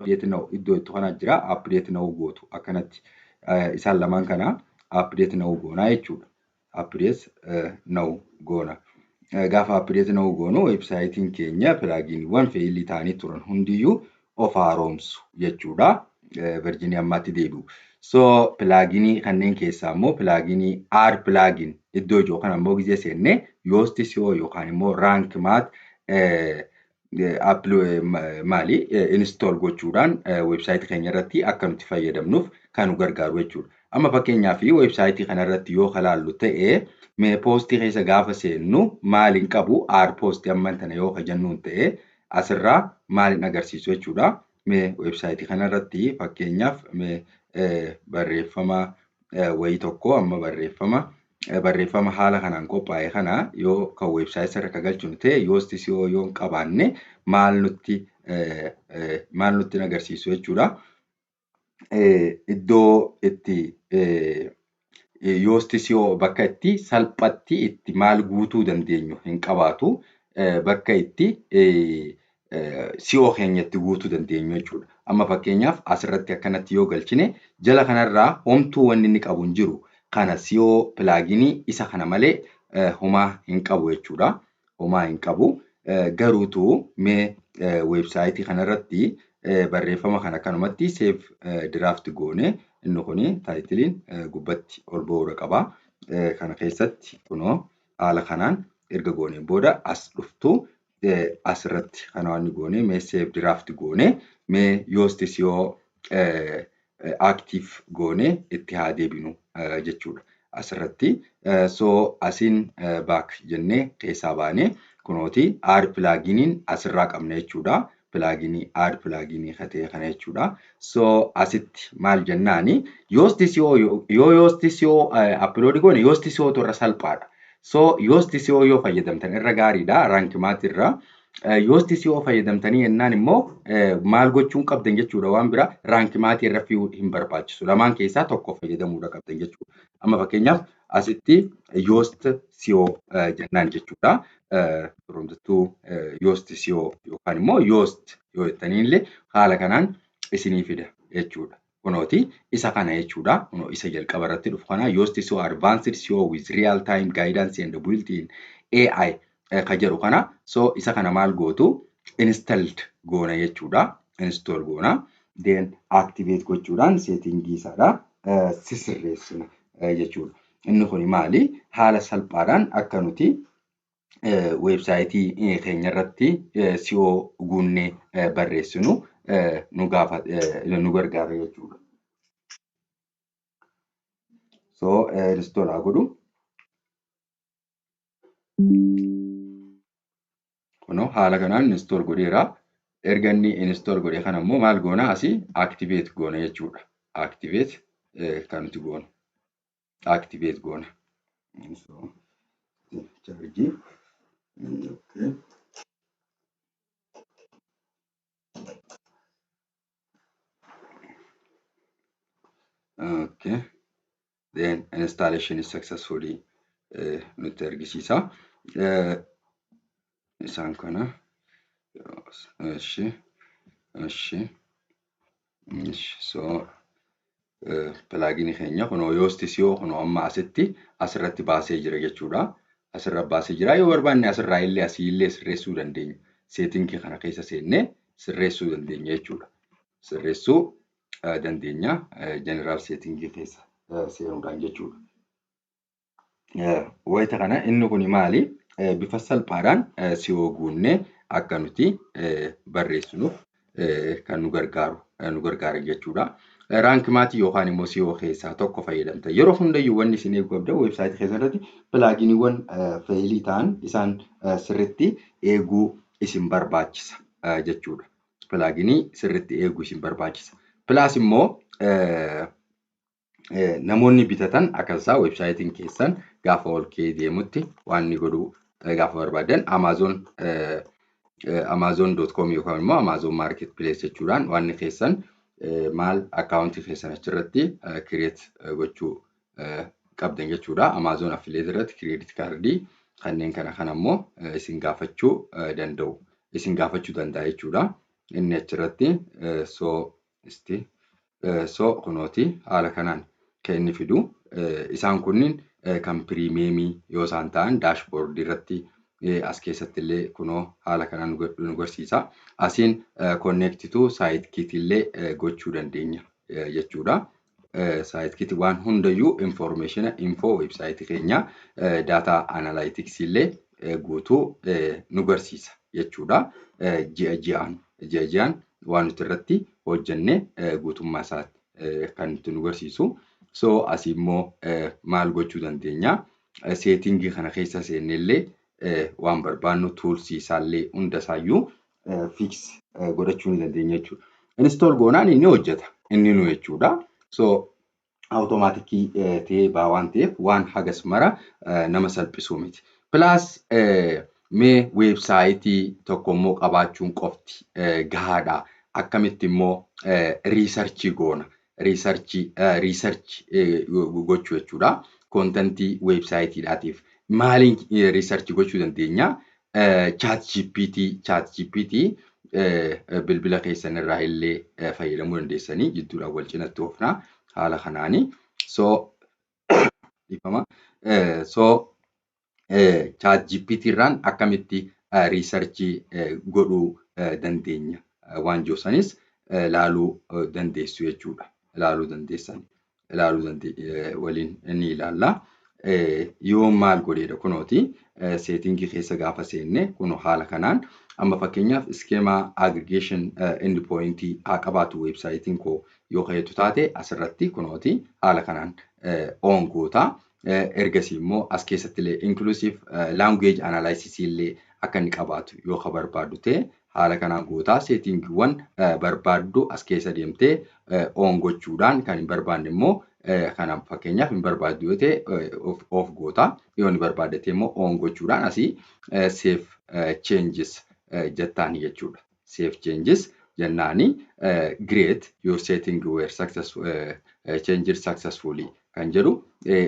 update now iddoo itti kana jira update now gootu akkanatti isaan lamaan kana update now goona jechuudha. Update now goona. Gaafa update now goonu websaayitiin keenya pilaaginiiwwan feeyilii ta'anii turan hundiyyuu of haaromsu jechuudha. Virginia ammaatti deebi'u. So pilaginii kanneen keessaa immoo pilaginii R plugin iddoo ijoo kana immoo gisee seenne Yoast SEO yookaan immoo rank math maali install gochuudhaan website keenya irratti akka nuti fayyadamnuuf kan nu gargaaru jechuudha. Amma fakkeenyaaf website kana irratti yoo kalaallu ta'ee mee poostii keessa gaafa seennu maaliin qabu R post amman tana yoo kajannuun ta'ee asirraa maaliin agarsiisu jechuudha. Mee website kana irratti fakkeenyaaf mee barreeffama wayii tokko amma barreeffama haala kanaan qophaa'e kana yoo kan website irra galchuun ta'e Yoast SEO yoo qabaanne maal nutti agarsiisu jechuudha. Iddoo itti Yoast SEO bakka itti salphatti itti maal guutuu dandeenyu hin qabaatu bakka itti SEO keenyatti guutuu dandeenyu jechuudha. Amma fakkeenyaaf asirratti akkanatti yoo galchine jala kanarraa homtuu wanni inni qabu hin jiru. Kana SEO pilaginii isa kana malee homaa hin qabu jechuudha. Homaa hin qabu. Garuutu mee websaayitii kanarratti barreeffama kana kanumatti save draft goone inni kuni taayitiliin gubbatti ol ba'uudha qaba. Kana keessatti kunoo haala kanaan erga goone booda as dhuftu asirratti kana waan goone mee save draft goone mee Yoast SEO active goone itti haa deebinu jechuudha. Asirratti so asiin back jennee keessaa baane kunooti R pluginiin asirraa qabna jechuudha. Pluginii R pluginii katee kana jechuudha. So asitti maal jennaani Yoast SEO yoo Yoast SEO upload goone Yoast SEO irra salphaadha. So Yoast SEO yoo fayyadamtan irra gaariidha. Rank math irra Yoast SEO fayyadamtanii yennaan immoo maal gochuun qabdan jechuudha. Waan bira rank math irra fi'uu hin barbaachisu. Lamaan keessaa tokko fayyadamuudha qabdan jechuudha. Amma fakkeenyaaf asitti Yoast SEO jennaan jechuudha. Roomtattuu Yoast SEO yookaan immoo Yoast yoo jettaniillee haala kanaan isinii fida jechuudha. Kunooti isa kana jechuudha. Kunoo isa jalqaba irratti dhufu kana Yoast SEO advanced SEO with real time guidance and built-in AI ka jedhu kana. So isa kana maal gootu installed goona jechuudha. Install goona. Then activate gochuudhaan settingii isaadha sisirreessina jechuudha. Inni kun maali? Haala salphaadhaan akka nuti websaayitii keenya irratti SEO guunnee barreessinu nu gargaara jechuudha. So install haa godhu. Kunoo haala kanaan install godheera. Erga inni install godhe kana immoo maal goona asii activate goona jechuudha. Activate kan nuti goonu. Activate goona. So charge. Okay. Okay. Then installation is successfully nutti argisiisa. Isaan kana so pilaginii keenya kunoo Yoast SEO kunoo amma asitti asirratti baasee jira jechuudha. Asirra baasee jira. Yoo barbaanne asirraa illee asii illee sirreessuu dandeenya. Settingii kana keessa seennee sirreessuu dandeenya jechuudha. Sirreessuu dandeenya general settingii keessa seenuudhaan jechuudha. Wayita kana inni kun maali? Bifa salphaadhaan SEO guunnee akka nuti barreessinuuf kan nu gargaara jechuudha. Rank math yookaan immoo SEO keessaa tokko fayyadamta. Yeroo hundayyuu wanni isin eeguu qabda websaayitii keessatti pilaginiiwwan feeyilii ta'an isaan sirriitti eeguu isin barbaachisa jechuudha. Pilaginii sirriitti eeguu isin barbaachisa. Plus immoo namoonni bitatan akkasumas websaayitiin keessan gaafa ol ka'ee deemutti waan inni godhu gaafa barbaadan amazon.com yookaan immoo Amazon Marketplace jechuudhaan waan inni keessan maal akkaawuntii keessan achirratti create gochuu qabdan jechuudha. Amazon affiliate irratti credit cardii kanneen kana immoo isin gaafachuu danda'a jechuudha. inni achirratti so kunooti haala kanaan kan inni fidu isaan kunniin kan pirimeemii yoo isaan ta'an daashboordii irratti as keessatti illee kunoo haala kanaan nu agarsiisa. Asiin connectituu saayitkit illee gochuu dandeenya jechuudha. Saayitkit waan hundayyuu info websaayitii keenya data analytics illee guutuu nu agarsiisa jechuudha. Ji'a waan nuti irratti hojjenne guutummaa isaatti kan nuti nu agarsiisu. So asii immoo maal gochuu dandeenya? Seetingii kana keessa seennellee waan barbaannu tuulsii isaallee hunda isaayyuu fix godhachuu ni dandeenya jechuudha. Install goonaan inni hojjeta inni nu jechuudha. So automaatikii ta'ee waan ta'eef waan hagas mara nama salphisuu miti. Plus mee weebsaayitii tokko immoo qabaachuun qofti gahaadha. Akkamitti immoo riisarchii goona. Riisarchii gochuu jechuudha. Kontentii weebsaayitiidhaatiif maaliin riisarchii gochuu dandeenya? ChatGPT bilbila keessan irraa illee fayyadamuu dandeessanii jidduudhaan wal cinatti oofna haala kanaani. ChatGPT irraan akkamitti riisarchii godhuu dandeenya waan joosanis ilaaluu dandeessu jechuudha. Ilaaluu dandeessan waliin ni ilaalla. Yoo maal godheedha kunooti seetingii keessa gaafa seenne kunoo haala kanaan amma fakkeenyaaf iskeemaa aggregation endpointii haa qabaatu weebsaayitiin koo yoo ka'eetu taate asirratti kunooti haala kanaan on goota. Ergasii immoo as keessatti illee inclusive language analysis illee akka inni qabaatu yoo ka barbaaddu ta'e haala kanaan gootaa seetingiiwwan barbaaddu as keessa deemtee on gochuudhaan kan hin barbaanne immoo kana fakkeenyaaf hin barbaaddu yoo ta'e of goota. Yoo hin barbaadde immoo on gochuudhaan asii save changes jettaan jechuudha. Save changes jennaani great your setting were changed successfully kan jedhu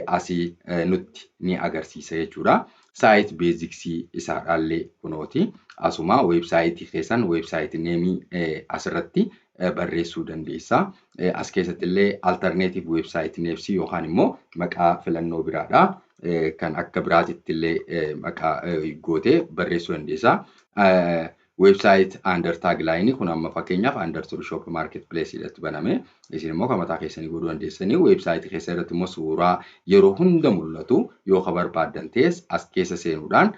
asii nutti ni agarsiisa jechuudha. Site basics isaadhaallee kunooti. Asuma weebsaayitii keessan weebsaayitii neemii asirratti barreessuu dandeessa. As keessatti illee alternative website names yookaan immoo maqaa filannoo biraadha. Kan akka biraatitti illee maqaa gootee barreessuu dandeessa. Website under tagline kun amma fakkeenyaaf under shop marketplace irratti baname. Isin immoo kan mataa keessanii godhuu dandeessanii website keessa irratti immoo suuraa yeroo hunda mul'atu yoo ka barbaaddan ta'es as keessa seenuudhaan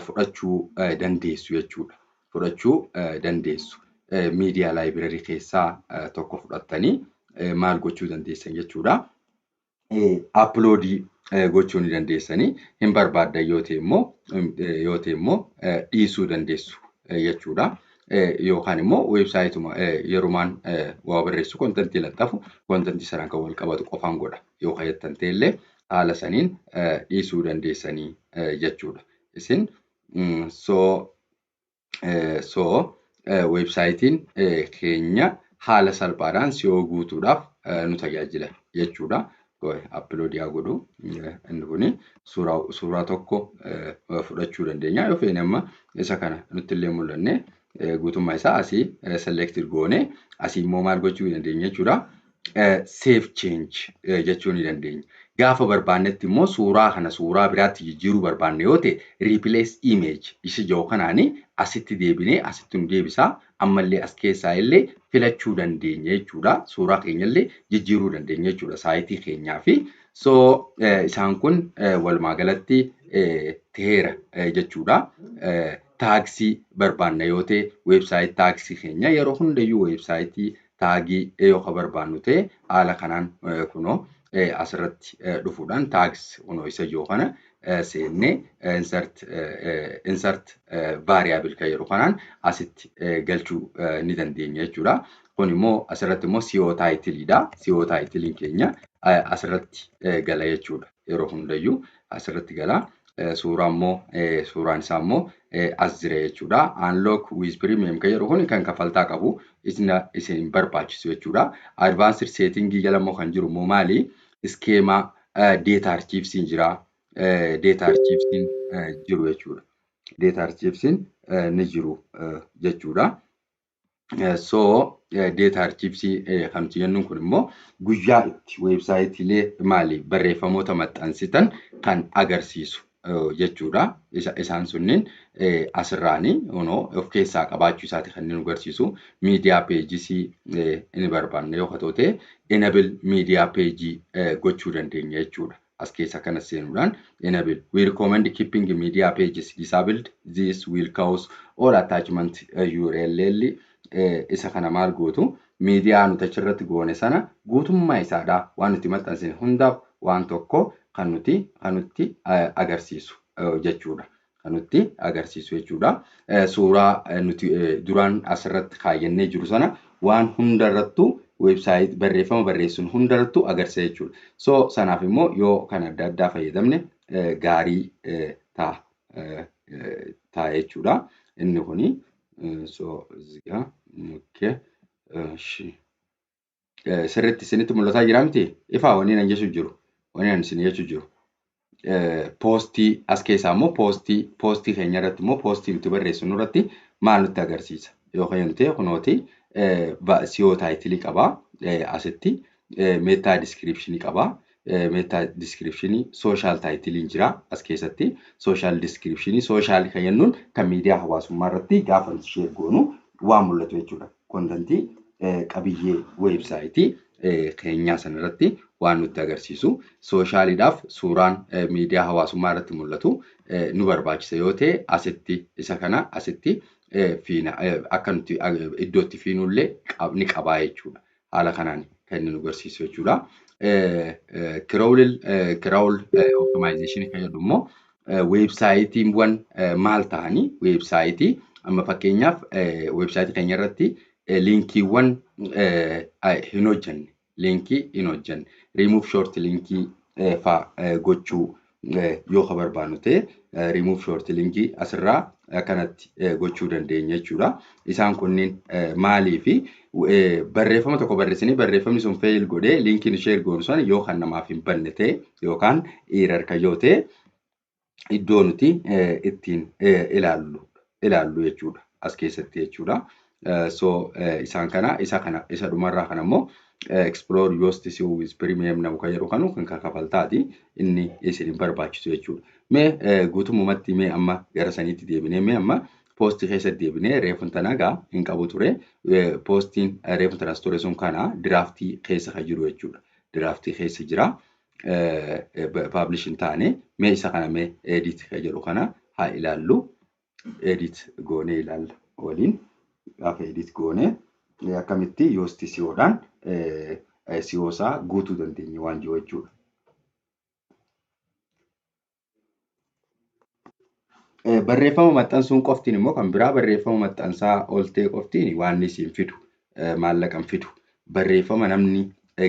fudhachuu dandeessu jechuudha. Fudhachuu dandeessu. Media library keessaa tokko fudhattanii maal gochuu dandeessan jechuudha. Uploadii gochuu ni dandeessanii hin barbaaddan yoo ta'e immoo dhiisuu dandeessu jechuudha. Yookaan immoo weebsaayituma yerumaan waa barreessu kontentii laxxafu kontentii sanaan kan wal qabatu qofaan godha. Yoo kayyattan ta'ellee haala saniin dhiisuu dandeessanii jechuudha. Isin weebsaayitiin keenya haala salphaadhaan SEO guutuudhaaf nu tajaajila jechuudha. Upload yaa godhu inni kuni suuraa tokko fudhachuu dandeenya. Yoo feene amma isa kana nutti illee mul'anne guutummaa isaa asii selected goone asii immoo maal gochuu dandeenya jechuudha. Save change jechuu ni dandeenya. Gaafa barbaannetti immoo suuraa biraatti jijjiiruu barbaanne yoo ta'e replace image isa jiru kanaani asitti deebinee asitti nu deebisaa ammallee as keessaa illee filachuu dandeenya jechuudha. Suuraa keenya illee jijjiiruu dandeenya jechuudha saayitii keenyaa fi isaan kun walumaa galatti teera jechuudha. Taagsii barbaanna yoo ta'e weebsaayitii taagsii keenya yeroo hundayyuu weebsaayitii taagii yoo ka barbaannu ta'e haala kanaan kunoo asirratti dhufuudhaan taags kunoo isa jiru kana seennee insert variable kan yeroo kanaan asitti galchuu ni dandeenya jechuudha. Kun immoo asirratti immoo SEO titleidha. SEO titlein keenya asirratti gala jechuudha. Yeroo hundayyuu asirratti gala. Suuraan isaa immoo as jira jechuudha. Unlock with premium kan yeroo kun kan kafaltaa qabu isin barbaachisu jechuudha. Advanced setting jala immoo kan jiru immoo maali? Schema data archives jira. Data archives jiru jechuudha. Data archives ni jiru jechuudha. Data archiivsii kan nuti jennuun kun immoo guyyaa itti weebsaayitiilee barreeffamoota maxxansitan kan agarsiisu jechuudha. Isaan sunniin asirraanii of keessaa qabaachuu isaati kan nu agarsiisu. Miidiyaa peejisii inni barbaanne yoo ta'e enable miidiyaa peejii gochuu dandeenya jechuudha. As keessa kana seenuudhaan enable. We recommend keeping media pages disabled. This will cause all attachment URL isa kana maal gootu miidiyaa nuti achirratti goone sana guutummaa isaadhaa waan nuti maxxansine hundaaf waan tokko kan nutti agarsiisu jechuudha. Kan nutti agarsiisu jechuudha. Suuraa nuti duraan asirratti kaayyannee jiru sana waan hundarrattuu website barreeffama barreessuun hundarrattuu agarsiisa jechuudha. Sanaaf immoo yoo kan adda addaa fayyadamne gaarii ta'a jechuudha. Inni kuni zigaa sirriitti isinitti mul'ataa jira miti? Ifaa wanni nan jechuu jiru. Wanni nan isin jechuu jiru. Poostii as keessaa immoo poostii keenya irratti immoo poostii nuti barreessinu irratti maal nutti agarsiisa? Yoo fayyadamte kunooti SEO taayitilii qabaa. Asitti meetaa diskiripshinii qabaa. Meetaa diskiripshinii sooshaal taayitiliin jira as keessatti. Sooshaal diskiripshinii sooshaal kan jennuun kan miidiyaa hawaasummaa irratti gaafa ishee goonu waan mul'atu jechuudha. Kontentii qabiyyee weebsaayitii keenyaa sana irratti waan nutti agarsiisu. Sooshaaliidhaaf suuraan miidiyaa hawaasummaa irratti mul'atu nu barbaachisa yoo ta'e asitti isa kana asitti akka nuti iddootti fiinullee ni qabaa jechuudha. Haala kanaan kan inni nu agarsiisu jechuudha. Crawl optimization kan jedhu immoo weebsaayitiiwwan maal ta'anii weebsaayitii amma fakkeenyaaf weebsaayitii keenya irratti linkiiwwan hin hojjenne remove short linkii fa'aa gochuu yoo barbaannu ta'e remove short linkii asirraa kanatti gochuu dandeenya jechuudha. Isaan kunniin maalii fi barreeffama tokko barreessanii barreeffamni sun fail godhee linkiin share goonu sana yoo kan namaaf hin banne ta'e yookaan error kan yoo ta'e iddoo nuti ittiin ilaallu jechuudha. As keessatti jechuudha. Isaan kana isa dhumarraa kan ammoo explore yost SEO with premium namu kan jedhu kan kafaltaati inni isin barbaachisu jechuudha. Mee guutummaatti mee amma gara saniitti deebinee mee amma poostii keessatti deebinee reefun tanagaa hin qabu ture. Poostiin reefun tanas ture sun kana diraaftii keessa kan jiru jechuudha. Diraaftii keessa jira. Publish hin taane mee isa kana mee edit kan jedhu kana haa ilaallu. Edit goonee ilaalla waliin. Gaafa edit goonee akkamitti yost SEOdhaan SEO isaa guutuu dandeenya waan jiru jechuudha. Barreeffama maxxansuun qoftiin immoo kan biraa barreeffama maxxansaa oltee qoftiin waan isin fidu maallaqan fidu barreeffama namni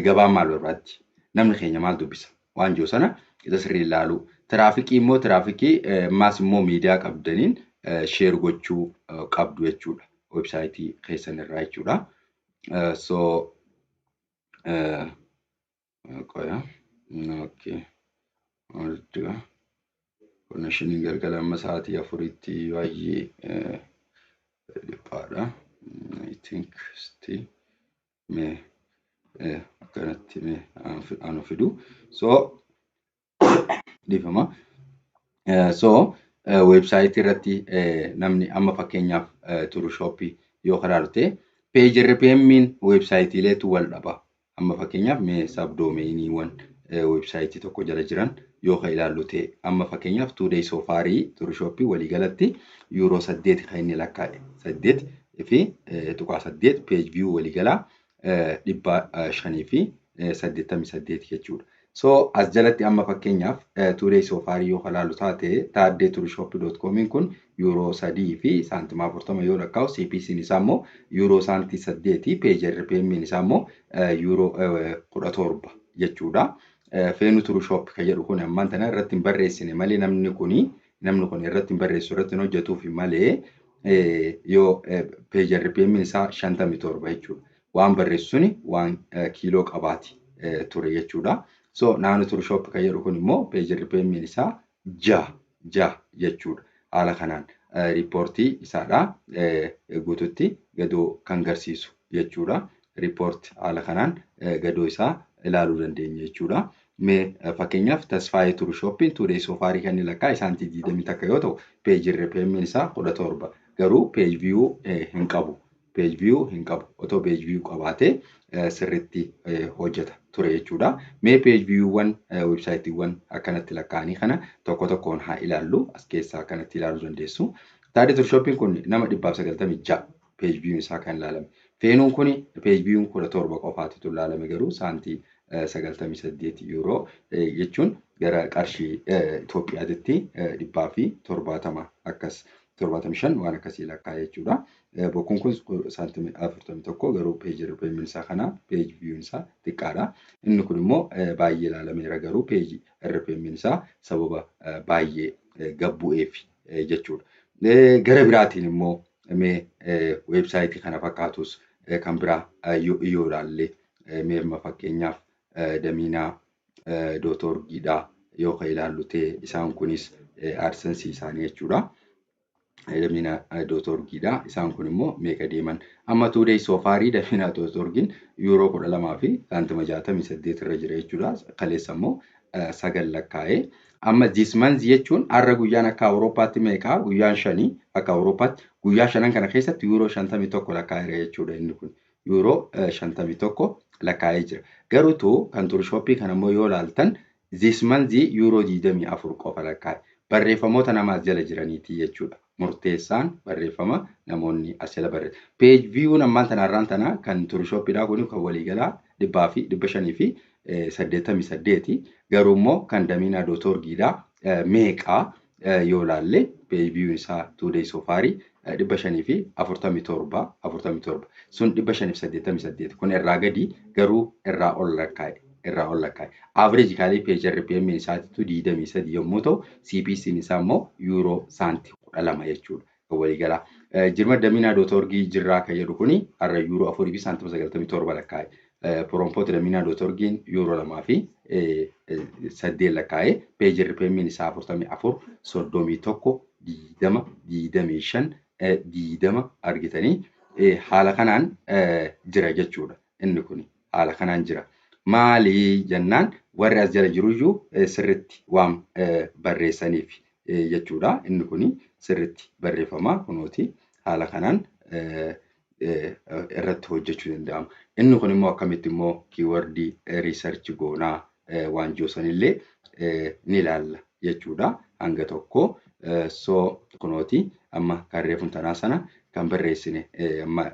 gabaan maal barbaaddi namni keenya maal dubbisa waan jiru sana isa sirrii ilaalu. Tiraafikii immoo maas immoo miidiyaa qabdaniin share gochuu qabdu jechuudha. Websaayitii keessan irraa jechuudha. Konneeshiniin galgala amma sa'aatii 4tti baay'ee dhiphaadha. I think mee akkanatti mee anu fidu. Dhiifama. Websaayitii irratti namni amma fakkeenyaaf Turushooppii yoo ilaallu ta'e page RPM'n websaayitiileetu wal dhaba. Amma fakkeenyaaf mee sabdoomeeniiwwan websaayitii tokko jala jiran yoo ilaallu ta'e amma fakkeenyaaf 2 days of Safarii Turshooppii waliigalatti €8 kan inni lakkaa'e 8 fi 8 page view waliigalaa 588 jechuudha. As jalatti amma fakkeenyaaf 2 days of Safarii yoo ilaallu taate taaddeeturshooppii.com kun €3 fi saantimaa 40 yoo lakkaa'u CPC'n isaa immoo €8 page RPM'n isaa immoo €17 jechuudha. Feenu Turushoopp kan jedhu kun ammaan tana irratti hin barreessine malee namni kun irratti hin barreessu irratti hin hojjetuuf malee yoo page RPM isaa 57 jechuudha. Waan barreessuun waan kiiloo qabaati ture jechuudha. Naannoo Turushoopp kan jedhu kun immoo page RPM isaa 6 jechuudha. Haala kanaan riippoortii isaadha guututti gadoo kan garsiisu jechuudha. Riippoorti haala kanaan gadoo isaa ilaaluu dandeenya jechuudha. Mee fakkeenyaaf Tasfaayee Turshooppiin Tuudee Soofarii kan inni lakkaa isaantii 20 takka yoo ta'u peejii RPM isaa 17 garuu peej viyuu hin qabu. Peej viyuu hin qabu. Otoo peej viyuu qabaatee sirriitti hojjeta ture jechuudha. Mee peej viyuuwwan websaayitiiwwan akkanatti lakkaa'anii kana tokko tokkoon haa ilaallu. As keessaa akkanatti ilaaluu dandeessu. Taadee Turshooppiin kun nama 196 peej viyuun isaa kan ilaalame. Feenuun kun peej viyuun 17 qofaatu ilaalame garuu saantii 98 euro jechuun gara qarshii Itoophiyaatti 170 akkas 75 waan akkasii lakkaa jechuudha. Bokkuun kun saantimii 41 garuu peejii RPM isaa kana peejii viyuun isaa xiqqaadha. Inni kun immoo baay'ee ilaalameera garuu peejii RPM isaa sababa baay'ee gabbu'eef jechuudha. Gara biraatiin immoo mee weebsaayitii kana fakkaatus kan biraa yoo ilaalle mee fakkeenyaaf Daminaa.orgidha yoo kan ilaallu ta'e isaan kunis AdSense isaanii jechuudha. Daminaa.orgidha isaan kun immoo meeqa deeman amma Tuudee Soofarii Daminaa.orgin yuuroo 12 fi saantima 68 irra jira jechuudha. Kaleessa immoo 9 lakkaa'ee amma this month jechuun har'a guyyaan akka Awurooppaatti meeqa guyyaan 5 akka Awurooppaatti guyyaa 5 kana keessatti yuuroo 51 lakkaa'eera jechuudha. Inni kun yuuroo 51 lakkaa'ee jira. Garuu kan Turshooppii kana immoo yoo ilaaltan this month yuuroo 24 qofa lakkaa'e. Barreeffamoota namaas jala jiraniiti jechuudha. Murteessaan barreeffama namoonni as jala barreessan. Peej viyuun ammaan tanarraan tana kan Turshooppiidhaa kun kan waliigalaa 588 garuu immoo kan Daminaa.orgidhaa meeqaa yoo ilaalle peej viyuun isaa Tuudee Soofarii 547 sun 588 kun irraa gadi garuu irraa ol lakkaa'e. Average kaalii peejii RPM isaatiitu 23 yommuu ta'u CPC'n isaa immoo yuuroo saantii 12 jechuudha. Waliigalaa jirma Daminaa.org jirraa kan jedhu kuni har'a yuuroo 4 fi saantima 97 lakkaa'e. Prompoot Daminaa.orgin yuuroo 2 fi 8 lakkaa'e. Peejii RPM isaa 44 31 20 25 20 argitanii haala kanaan jira jechuudha. Inni kun haala kanaan jira. Maali jennaan warri as jala jiruyyuu sirriitti waan barreessaniif jechuudha. Inni kun sirriitti barreeffama kunooti haala kanaan irratti hojjechuu danda'ama. Inni kun immoo akkamitti immoo kiiwordii riisarchi goonaa waan joosanillee ni ilaalla jechuudha. Hanga tokko kunooti amma kan reefuun tanaa sana kan barreessine amma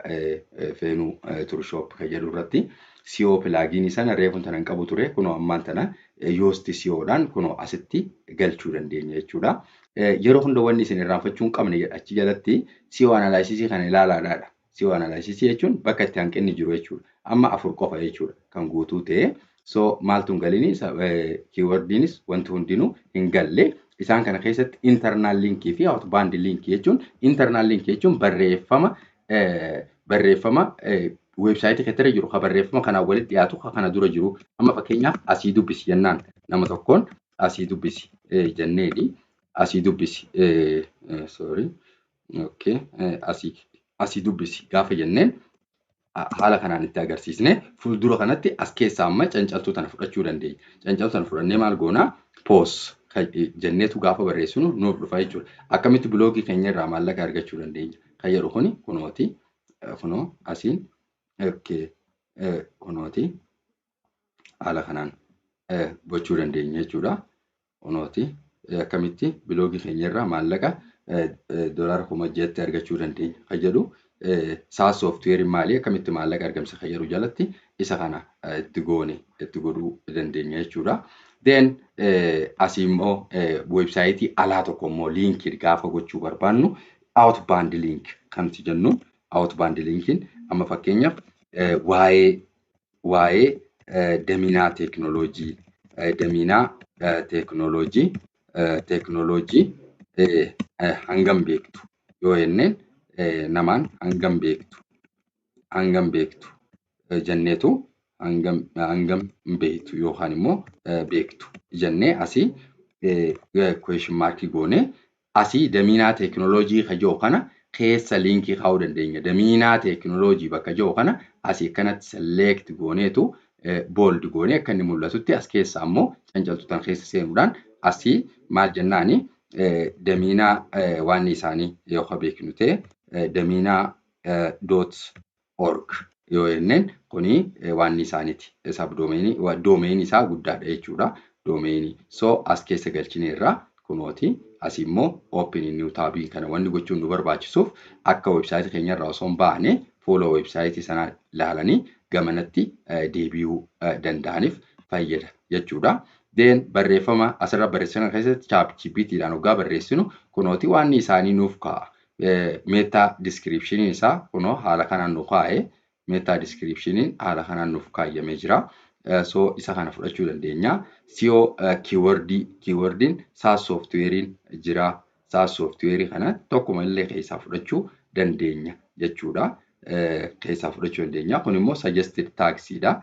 feenuu Turshoop kan jedhu irratti SEO pilaaginii sana reefuun tanan qabu ture kunoo ammaan tana yoosti SEOdhaan kunoo asitti galchuu dandeenya jechuudha. Yeroo hunda wanni isin irraanfachuu hin qabne achi jalatti SEO analysis kana ilaalaadhaadha. SEO analysis jechuun bakka itti hanqinni jiru jechuudha. Amma 4 qofa jechuudha kan guutuu ta'e. Maaltu hin galini kiiwordiinis wanti hundinuu hin galle. Isaan kana keessatti internal linkii fi outbound linkii jechuun internal linkii jechuun barreeffama websaayitii keessatti jiru kan barreeffama kanaan walitti dhiyaatu kana dura jiru. Amma fakkeenyaaf asii dubbisi jennaan nama tokkoon asii dubbisi jenneedhi. Asii dubbisi asii dubbisi gaafa jenneen haala kanaan itti agarsiisne fuuldura kanatti as keessaa amma cancaltuu tana fudhachuu dandeenya. Cancaltuu tana fudhannee maal goonaa poos jenneetu gaafa barreessinu nuuf dhufa jechuudha. Akkamitti biloogii keenya irraa maallaqa argachuu dandeenya. Kan jedhu kuni kunooti kunoo asiin kunooti haala kanaan gochuu dandeenya jechuudha. Kunooti akkamitti biloogii keenya irraa maallaqa $1,000 argachuu dandeenya. Kan jedhu SaaS software maali akkamitti maallaqa argamsa kan jedhu jalatti isa kana itti godhuu dandeenya jechuudha. Then asii immoo websaayitii alaa tokko immoo liinkii gaafa gochuu barbaannu outbound link kamti jennu outbound linkiin amma fakkeenyaaf waa'ee Daminaa teeknooloojii hangam beektu yoo jenneen namaan hangam beektu jenneetu hangam beektu yookaan immoo beektu jennee asii question mark goone asii damiinaa teekinooloojii kan jiru kana keessa liinkii kaa'uu dandeenya. Damiinaa teekinooloojii bakka jiru kana asii kanatti select gooneetu bold goonee akka inni mul'atutti as keessa ammoo cancaltuutaan keessa seenuudhaan asii maal jennaani damiinaa waan isaanii yoo beeknu ta'e damiinaa .org yoo jenneen kuni waan isaaniiti. Doomeenii isaa guddaadha jechuudha. Doomeenii. So as keessa galchineerra kunooti. Asii immoo open new taabii kana wanni gochuun nu barbaachisuuf akka websaayitii keenyarraa osoo hin baane fuula websaayitii sanaa ilaalanii gamanatti deebi'uu danda'aniif fayyada jechuudha. Then barreeffama asirra barreessan keessatti ChatGPTdhaan hoggaa barreessinu kunooti waan isaanii nuuf kaa'a. Meta descriptioniin isaa kunoo haala kanaan nu kaa'e. Meta descriptioniin haala kanaan nuuf kaayyamee jira. So isa kana fudhachuu dandeenya. SEO keywordiin SaaS softwarein jira. SaaS software kana tokkuma illee keessaa fudhachuu dandeenya jechuudha. Keessaa fudhachuu dandeenya. Kun immoo suggested tagsidha.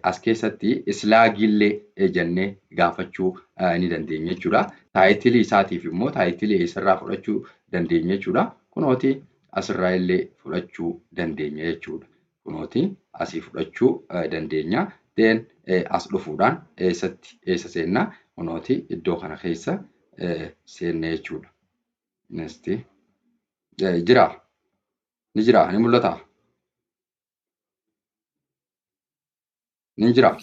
As keessatti slaagillee jennee gaafachuu ni dandeenya jechuudha. Taayitilii isaatiif immoo taayitilii isarraa fudhachuu dandeenya jechuudha. Kunooti asirraa illee fudhachuu dandeenya jechuudha. Kunooti asii fudhachuu dandeenya. Then as dhufuudhaan eessa seennaa kunooti iddoo kana keessa seennee jechuudha. Nesti jira ni jira ni mul'ata ni jira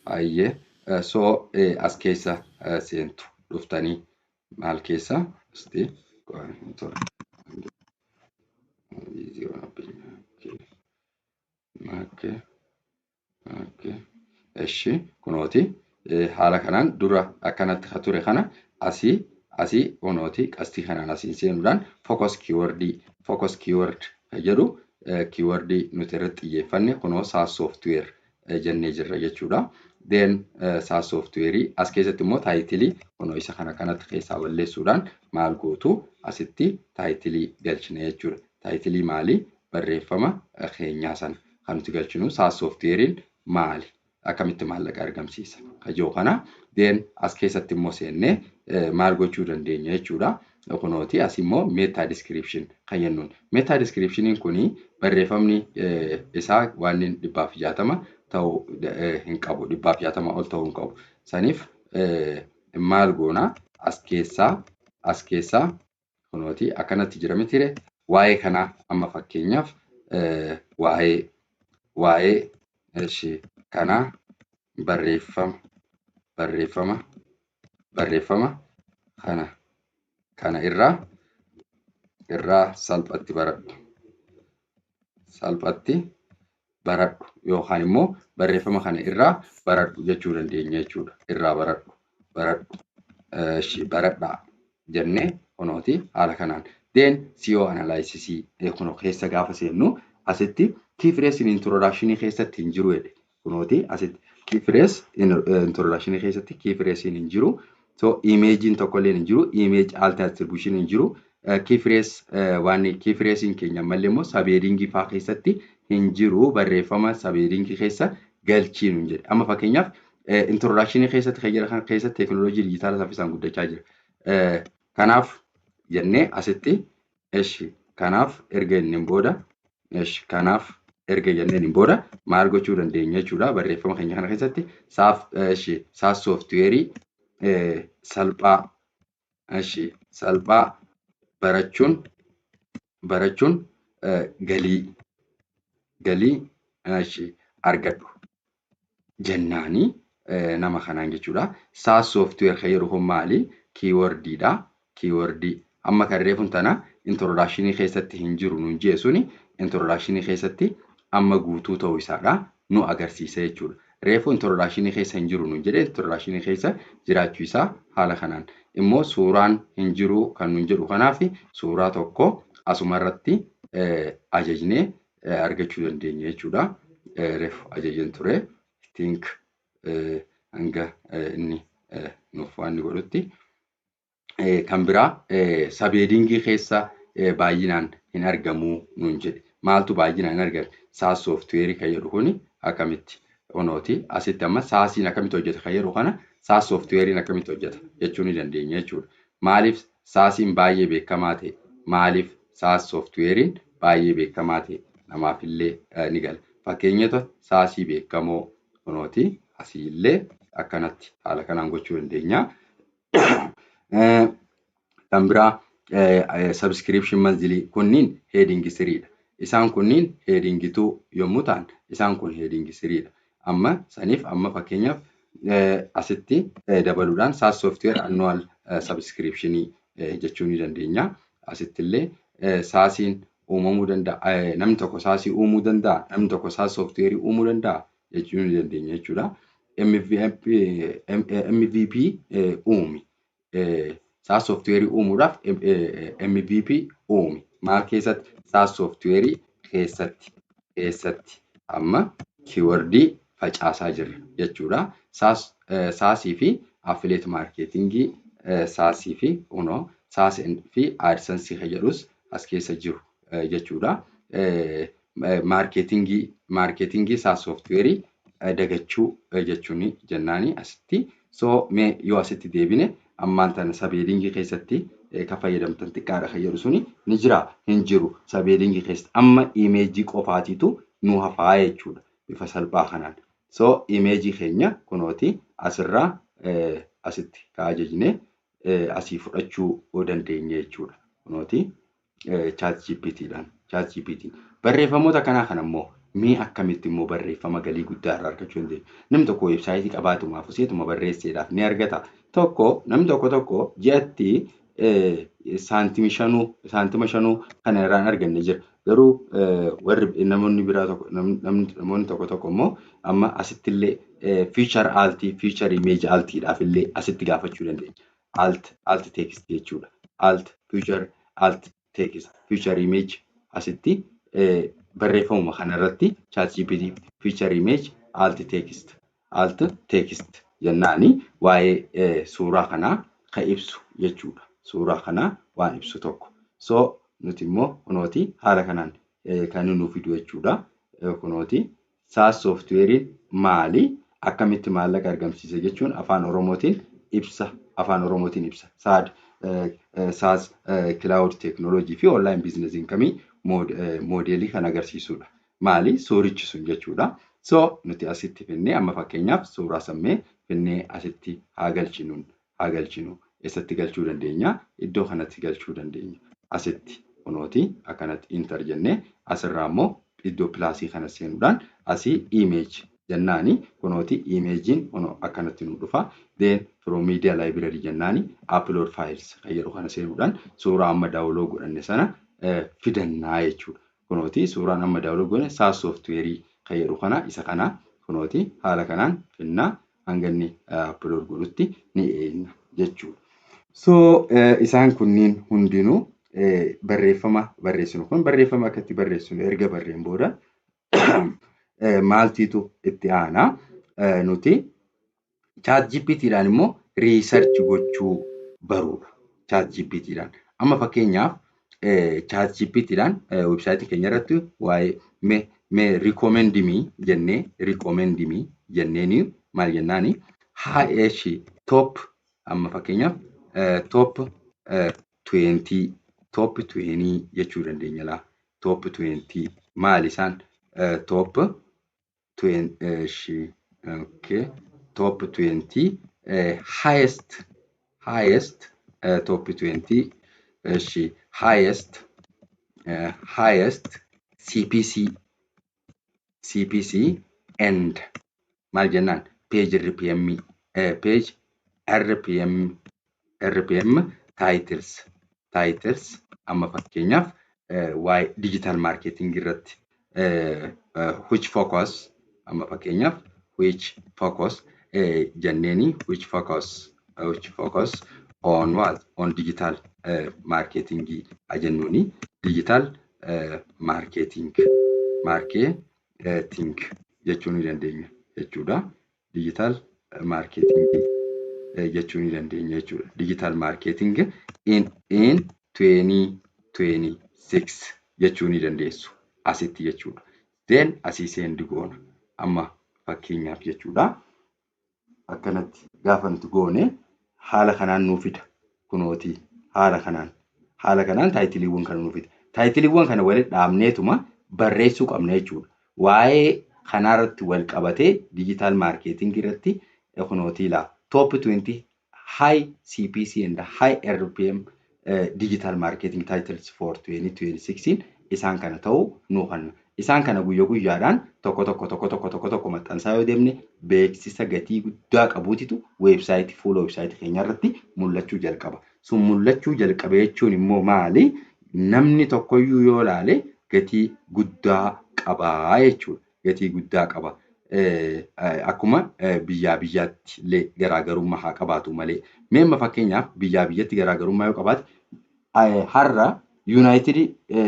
ayyee so as keessa seentu dhuftanii maal keessa sti eshi kunooti haala kanaan dura akkanatti ture kana asii kunooti qastii kanaan asiin seenuudhaan focus keyword jedhu keywordii nuti irratti xiyyeeffanne kunoo SaaS software jennee jirra jechuudha. Then SaaS software as keessatti immoo taayitilii kunoo isa kanatti keessaa balleessuudhaan maal gootu asitti taayitilii galchina jechuudha. Taayitilii maali? Barreeffama keenyaa sana kan nuti galchinu SaaS softwarein maali? Akkamitti maallaqa argamsiisa? Kajoo kana then as keessatti immoo seennee maal gochuu dandeenya jechuudha. Kunooti as immoo meta description kan jennuun. Meta descriptioniin kuni barreeffamni isaa waan 160 ta'uu hin qabu. 160 ol ta'uu hin qabu. Saniif maal goona as keessaa kunooti akkanatti jirame tire waa'ee kana amma fakkeenyaaf waa'ee kana barreeffama kana irraa salphatti baradhu yookaan immoo barreeffama kana irraa baradhu jechuu dandeenya jechuudha. Irraa baradhaa jennee kunooti haala kanaan. Then SEO analysis kunoo keessa gaafa seennu asitti key phrase introduction keessatti hin jiru jedhe. Kunooti asitti key phrase introduction keessatti key phrase hin jiru. So imagein tokko illee hin jiru. Image alt attribution hin jiru. Key phrase waan key phrase keenya malee immoo subheading faa keessatti hin jiru. Barreeffama subheading keessa galchiin hin jedhe. Amma fakkeenyaaf introduction keessatti kan jedhan keessatti teekinooloojii dijitaala saffisaan guddachaa jira. Kanaaf jennee asitti kanaaf erga jenneen booda maal gochuu dandeenya jechuudha. Barreeffama keenya kana keessatti SaaS software salphaa barachuun galii argadhu jennaanii nama kanaan jechuudha. SaaS software kan jedhu kun maali? Keywordiidha. Keywordii amma kan reefun tana introduction keessatti hin jiru nuun jeesuni introduction keessatti amma guutuu ta'uu isaadha nu agarsiisa jechuudha. Reefu introduction keessa hin jiru nuun jedhe introduction keessa jiraachuu isaa haala kanaan. Immoo suuraan hin jiru kan nuun jedhu kanaaf suuraa tokko asuma irratti ajajnee argachuu dandeenya jechuudha. Reefu ajajan ture. Think hanga inni nuuf waan godhutti. Kan biraa subheading keessa baay'inaan hin argamu nuun jedhe. Maaltu baay'inaan hin argame? SaaS software kan jedhu kuni akkamitti onooti asitti amma SaaSiin akkamitti hojjeta kan jedhu kana SaaS softwarein akkamitti hojjeta jechuu ni dandeenya jechuudha. Maaliif saasiin baay'ee beekamaa ta'e maaliif saas sooftiweeriin baay'ee beekamaa ta'e namaaf illee ni gala. Fakkeenyota saasii beekamoo kunooti asii illee akkanatti haala kanaan gochuu dandeenya. Kan biraa subscription monthly kunniin heading 3dha. Isaan kunniin heading 2 yommuu ta'an isaan kun heading 3dha. Amma saniif amma fakkeenyaaf asitti dabaluudhaan SaaS software annual subscription jechuu ni dandeenya. Asitti illee saasiin uumamuu danda'a. Namni tokko saasii uumuu danda'a. Namni tokko SaaS software uumuu danda'a jechuu ni dandeenya jechuudha. MVP uumi. SaaS software uumuudhaaf MVP uumi. Maal keessatti? SaaS software keessatti amma keywordii facaasaa jirra jechuudha. Saasii fi affiliate marketingii saasii fi SaaS fi AdSense jedhus as keessa jiru jechuudha. Marketingii SaaS software dagachuu jechuun jennaani asitti. So mee yoo asitti deebine ammaan tana sabeelingii keessatti kan fayyadamtan xiqqaadha kan jedhu suni ni jira hin jiru sabeelingii keessatti amma imeejii qofaatitu nu hafaa jechuudha bifa salphaa kanaan. So imeejii keenya kunooti asirraa asitti kaajajne asii fudhachuu dandeenya jechuudha. Kunooti ChatGPT'n barreeffamoota kanaa kanammoo mee akkamitti immoo barreeffama galii guddaa irraa argachuu dandeenya. Namni tokko weebsaayitii qabaatumaaf seetuma barreesseedhaaf ni argata. Namni tokko ji'atti saantima 5 kana irraan arganne jira. Garuu warri namoonni biraa namoonni tokko immoo amma asitti illee feature altii feature image altiidhaaf illee asitti gaafachuu dandeenya. Alt text jechuudha. Alt text feature image asitti barreeffamuma kanarratti ChatGPT feature image alt text jennaani waa'ee suuraa kanaa kan ibsu jechuudha. Suuraa kanaa waan ibsu tokko. So nuti immoo kunooti haala kanaan kan nu fidu jechuudha. Kunooti SaaS software maali? Akkamitti maallaqa argamsiisa jechuun afaan Oromootiin ibsa. SaaS cloud technology fi online business kamii moodeelii kan agarsiisudha. Maali? Suurichi sun jechuudha. So nuti asitti finnee amma fakkeenyaaf suuraa sammee finnee asitti haa galchinu. Eessatti galchuu dandeenya? Iddoo kanatti galchuu dandeenya. Asitti kunooti akkanatti enter jennee asirraa immoo iddoo pilaasii kana seenuudhaan asii image jennaani kunooti imeejiin akkanatti nu dhufa. Then from media library jennaani upload files kan jedhu kana seenuudhaan suuraa amma daawunlood godhanne sana fidannaa jechuudha. Kunooti suuraan amma daawunlood godhanne SaaS software kan jedhu kana isa kana kunooti haala kanaan finnaa hanga inni upload godhutti ni eegna jechuudha. So isaan kunniin hundinuu barreeffama barreessinu. Kun barreeffama akkatti barreessinu erga barreen booda maaltiitu itti aanaa? Nuti ChatGPT'dhaan immoo research gochuu baruudha. ChatGPT'dhaan amma fakkeenyaaf ChatGPT'dhaan websaayitii keenya irratti waa'ee mee recommend me jenneeni maal jennaani haayeshi top amma fakkeenyaaf top 20 jechuu dandeenya laa. Top 20 maal isaan top 20 top 20 highest top 20 highest CPC and maal jennaan page RPM titles amma fakkeenyaaf waa'ee digital marketing irratti which focus amma fakkeenyaaf which focus jenneeni which focus on what? On digital marketing ajennuuni digital marketing jechuu ni dandeenya jechuudha. Digital marketing jechuu ni dandeenya jechuudha. Digital marketing in 2026 jechuu ni dandeessu asitti jechuudha. Then asii seendi goona amma fakkeenyaaf jechuudha. Akkanatti gaafa nuti goone haala kanaan nuu fida kunooti haala kanaan taayitiliiwwan kana nuufite. Taayitiliiwwan kana walitti dhaabneetuma barreessuu qabna jechuudha. Waa'ee kanarratti wal qabatee digital marketing irratti kunooti ilaa top 20 high CPC and high RPM digital marketing titles for 2026 isaan kana ta'uu nu hanna. Isaan kana guyyaadhaan tokko maxxansaa yoo deemne beeksisa gatii guddaa qabuutitu weebsaayitii fuula weebsaayitii keenya irratti mul'achuu jalqaba. Sun mul'achuu jalqabe jechuun immoo maali? Namni tokkoyyuu yoo ilaale gatii guddaa qabaa jechuudha. Gatii guddaa qaba. Akkuma biyyaa biyyaatti illee garaagarummaa haa qabaatu malee. Meemma fakkeenyaaf biyyaa biyyatti garaagarummaa yoo qabaate har'a United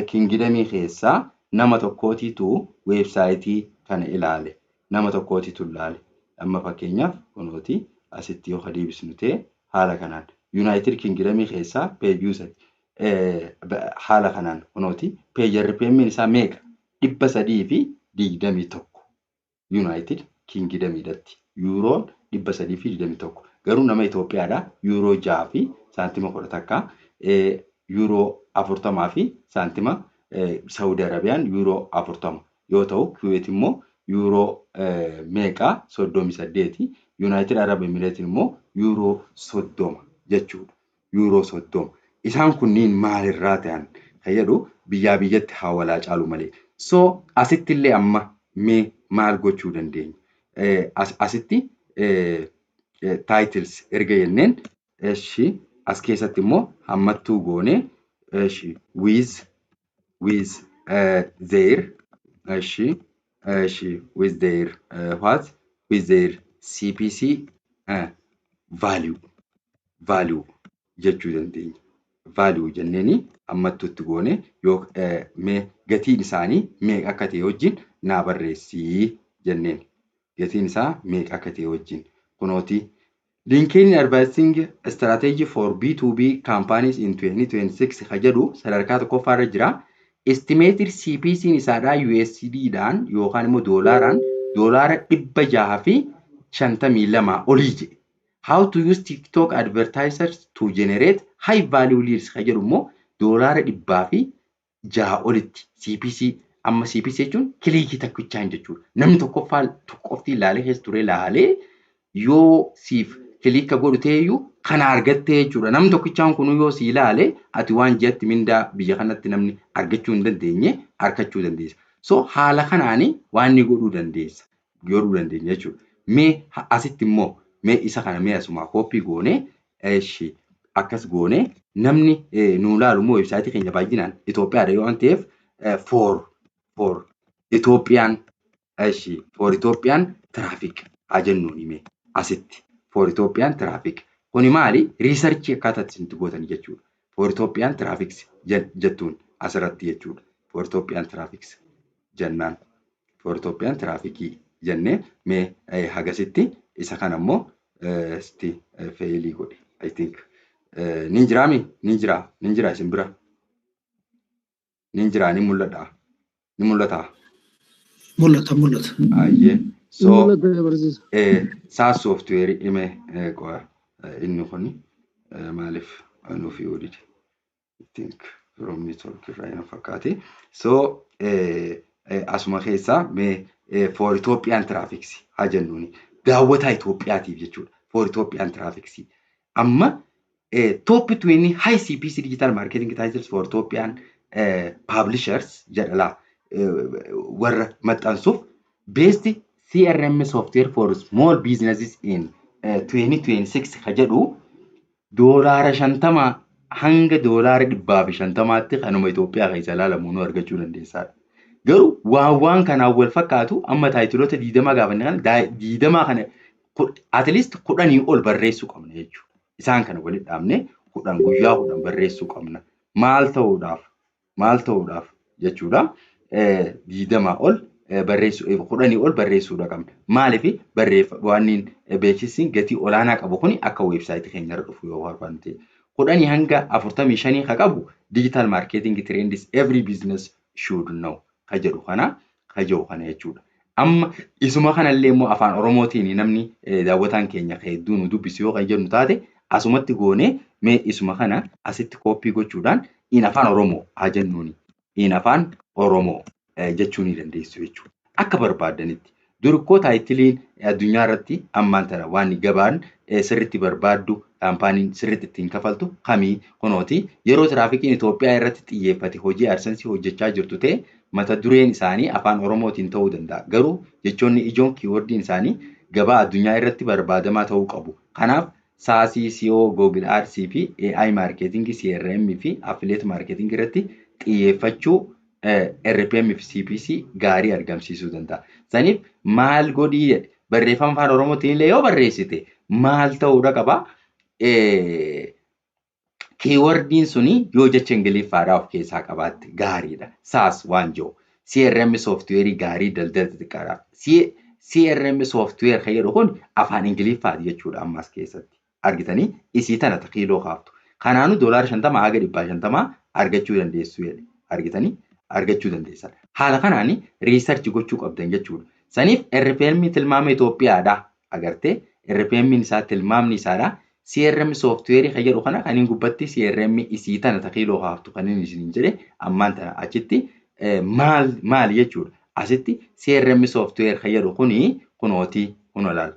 Kingdom keessaa nama tokkootiitu weebsaayitii kana ilaale. Nama tokkootiitu ilaale. Amma fakkeenyaaf kunooti asitti yoo deebisnu ta'e haala kanaan United Kingdom keessaa peejii haala kanaan kunooti peejii RPM isaa meeqa? 321 United Kingdom irratti yuuroon 321 garuu nama Itoophiyaadha yuuroo 6 fi saantima 10 yuuroo 40 fi saantima Saudi Arabiyaan yuuroo 40 yoo ta'u Kuwait immoo yuuroo meeqa 38 United Arab Emirates immoo yuuroo 30 jechuudha. Yuuroo 30 isaan kunniin maalirraa ta'an fayyadu biyyaa biyyatti hawalaa caalu malee. So asitti illee amma mee maal gochuu dandeenya? Asitti titles erga jenneen as keessatti immoo hammattuu goone with their with their CPC value jechuu dandeenya. Value jenneeni hammattuutti goone yoo mee gatiin isaanii meeqa akka ta'e wajjin naa barreessii jenneen. Gatiin isaa meeqa akka ta'e wajjin kunooti. LinkedIn advertising strategy for B2B companies in 2026 ka jedhu sadarkaa tokkoffaarra jira. Estimated CPC isaadhaa USD dhaan yookaan immoo doolaaraan doolaara 652 olii jedhe. How to use TikTok advertisers to generate high value leads ka jedhu immoo doolaara 600 olitti CPC. Amma CPC jechuun kilikii takkichaan jechuudha. Namni tokkofti ilaalee keessa ture ilaalee yoo siif kilika godhu ta'eyyuu kana argattee jechuudha. Namni tokkichaan kun yoo si ilaale ati waan ji'atti mindaa biyya kanatti namni argachuu hin dandeenye argachuu dandeessa. So haala kanaanii waan inni godhuu dandeenya jechuudha. Mee asitti immoo mee isa kana mee asuma koppii goone akkas goone namni nu ilaalu immoo weebsaayitii keenya baay'inaan Itoophiyaadha yoo ta'eef for Ethiopian traffic haa jennuun hime asitti for Ethiopian traffic kuni maali research akkaataa itti gootan jechuudha. For Ethiopian traffic jettuun asirratti jechuudha. For Ethiopian traffic jennaan for Ethiopian traffic jennee mee hagasitti isa kana immoo isti failii godhe I think ni jira isin bira ni mul'ata. Mul'ata. Ayyee. So SaaS software ime inni kuni maaliif nuuf yoodide. I think from network irraa hin fakkaate. So asuma keessaa mee for Ethiopian traffic haa jennuuni. Daawwataa Itoophiyaatiif jechuudha. For Ethiopian traffic. Amma top 20 high CPC digital marketing titles for Ethiopian publishers jedhala. Warra maxxansuuf best CRM software for small businesses in 2026 ka jedhu doolaara 50 hanga doolaara 150tti kanuma Itoophiyaa keessa ilaalamu nu argachuu dandeessaa. Garuu waan kanaan wal fakkaatu amma taayitiloota 20 gaafanne kana 20 kana at least 10 ol barreessuu qabna jechuudha. Isaan kana walitti dhaabne 10 guyyaa 10 barreessuu qabna. Maal ta'uudhaaf jechuudha. 20 ol barreessuu 10 ol barreessuudha qabna. Maaliif waan beeksisni gatii olaanaa qabu kuni akka weebsaayitii keenya irra dhufu yoo barbaanne 10 hanga 45 ka qabu digital marketing trends every business should know ka jedhu kana jechuudha. Amma isuma kanallee immoo afaan Oromootiin namni daawwataan keenya hedduu nu dubbisu yoo kan jennu taate asumatti goonee mee isuma kana asitti kooppii gochuudhaan in afaan Oromoo haa jennuuni. In afaan Oromoo jechuu ni dandeessu jechuudha. Akka barbaadanitti. Dur taayitiliin addunyaa irratti ammaan tana waan gabaan sirriitti barbaaddu kaampaaniin sirriitti ittiin kafaltu kamii kunooti yeroo tiraafikiin Itoophiyaa irratti xiyyeeffate hojii AdSense hojjechaa jirtu ta'e mata dureen isaanii afaan Oromootiin ta'uu danda'a. Garuu jechoonni ijoon kiiwordiin isaanii gabaa addunyaa irratti barbaadamaa ta'uu qabu. Kanaaf SaaS, SEO, Google Ads fi AI marketing, CRM fi affiliate marketing irratti xiyyeeffachuu RPM fi CPC gaarii argamsiisuu danda'a. Saniif maal godhii jedhe barreeffama afaan Oromootiin illee yoo barreessite maal ta'uudha qaba? Kiiwordiin suni yoo jecha Ingiliffaadhaa of keessaa qabaatte gaariidha. SaaS waan jiru. CRM sooftiweerii gaarii daldala xixiqqaadhaaf. CRM sooftiweer kan jedhu kun afaan Ingiliffaati jechuudha ammas keessatti. Argitanii isii tana kiiloo kaaftu. Kanaanuu $50 haga $150 argachuu dandeessu jedhe. Argitanii argachuu dandeessan. Haala kanaan riisarchi gochuu qabdan jechuudha. Saniif RPM tilmaama Itoophiyaadha. Agartee RPM isaa tilmaamni isaadha. CRM sooftiweerii kan jedhu kana kan hin gubbatti CRM isii tana kiiloo kaaftu kan inni isin jedhe ammaan tana achitti maal jechuudha. Asitti CRM sooftiweer kan jedhu kuni kunooti kunolaal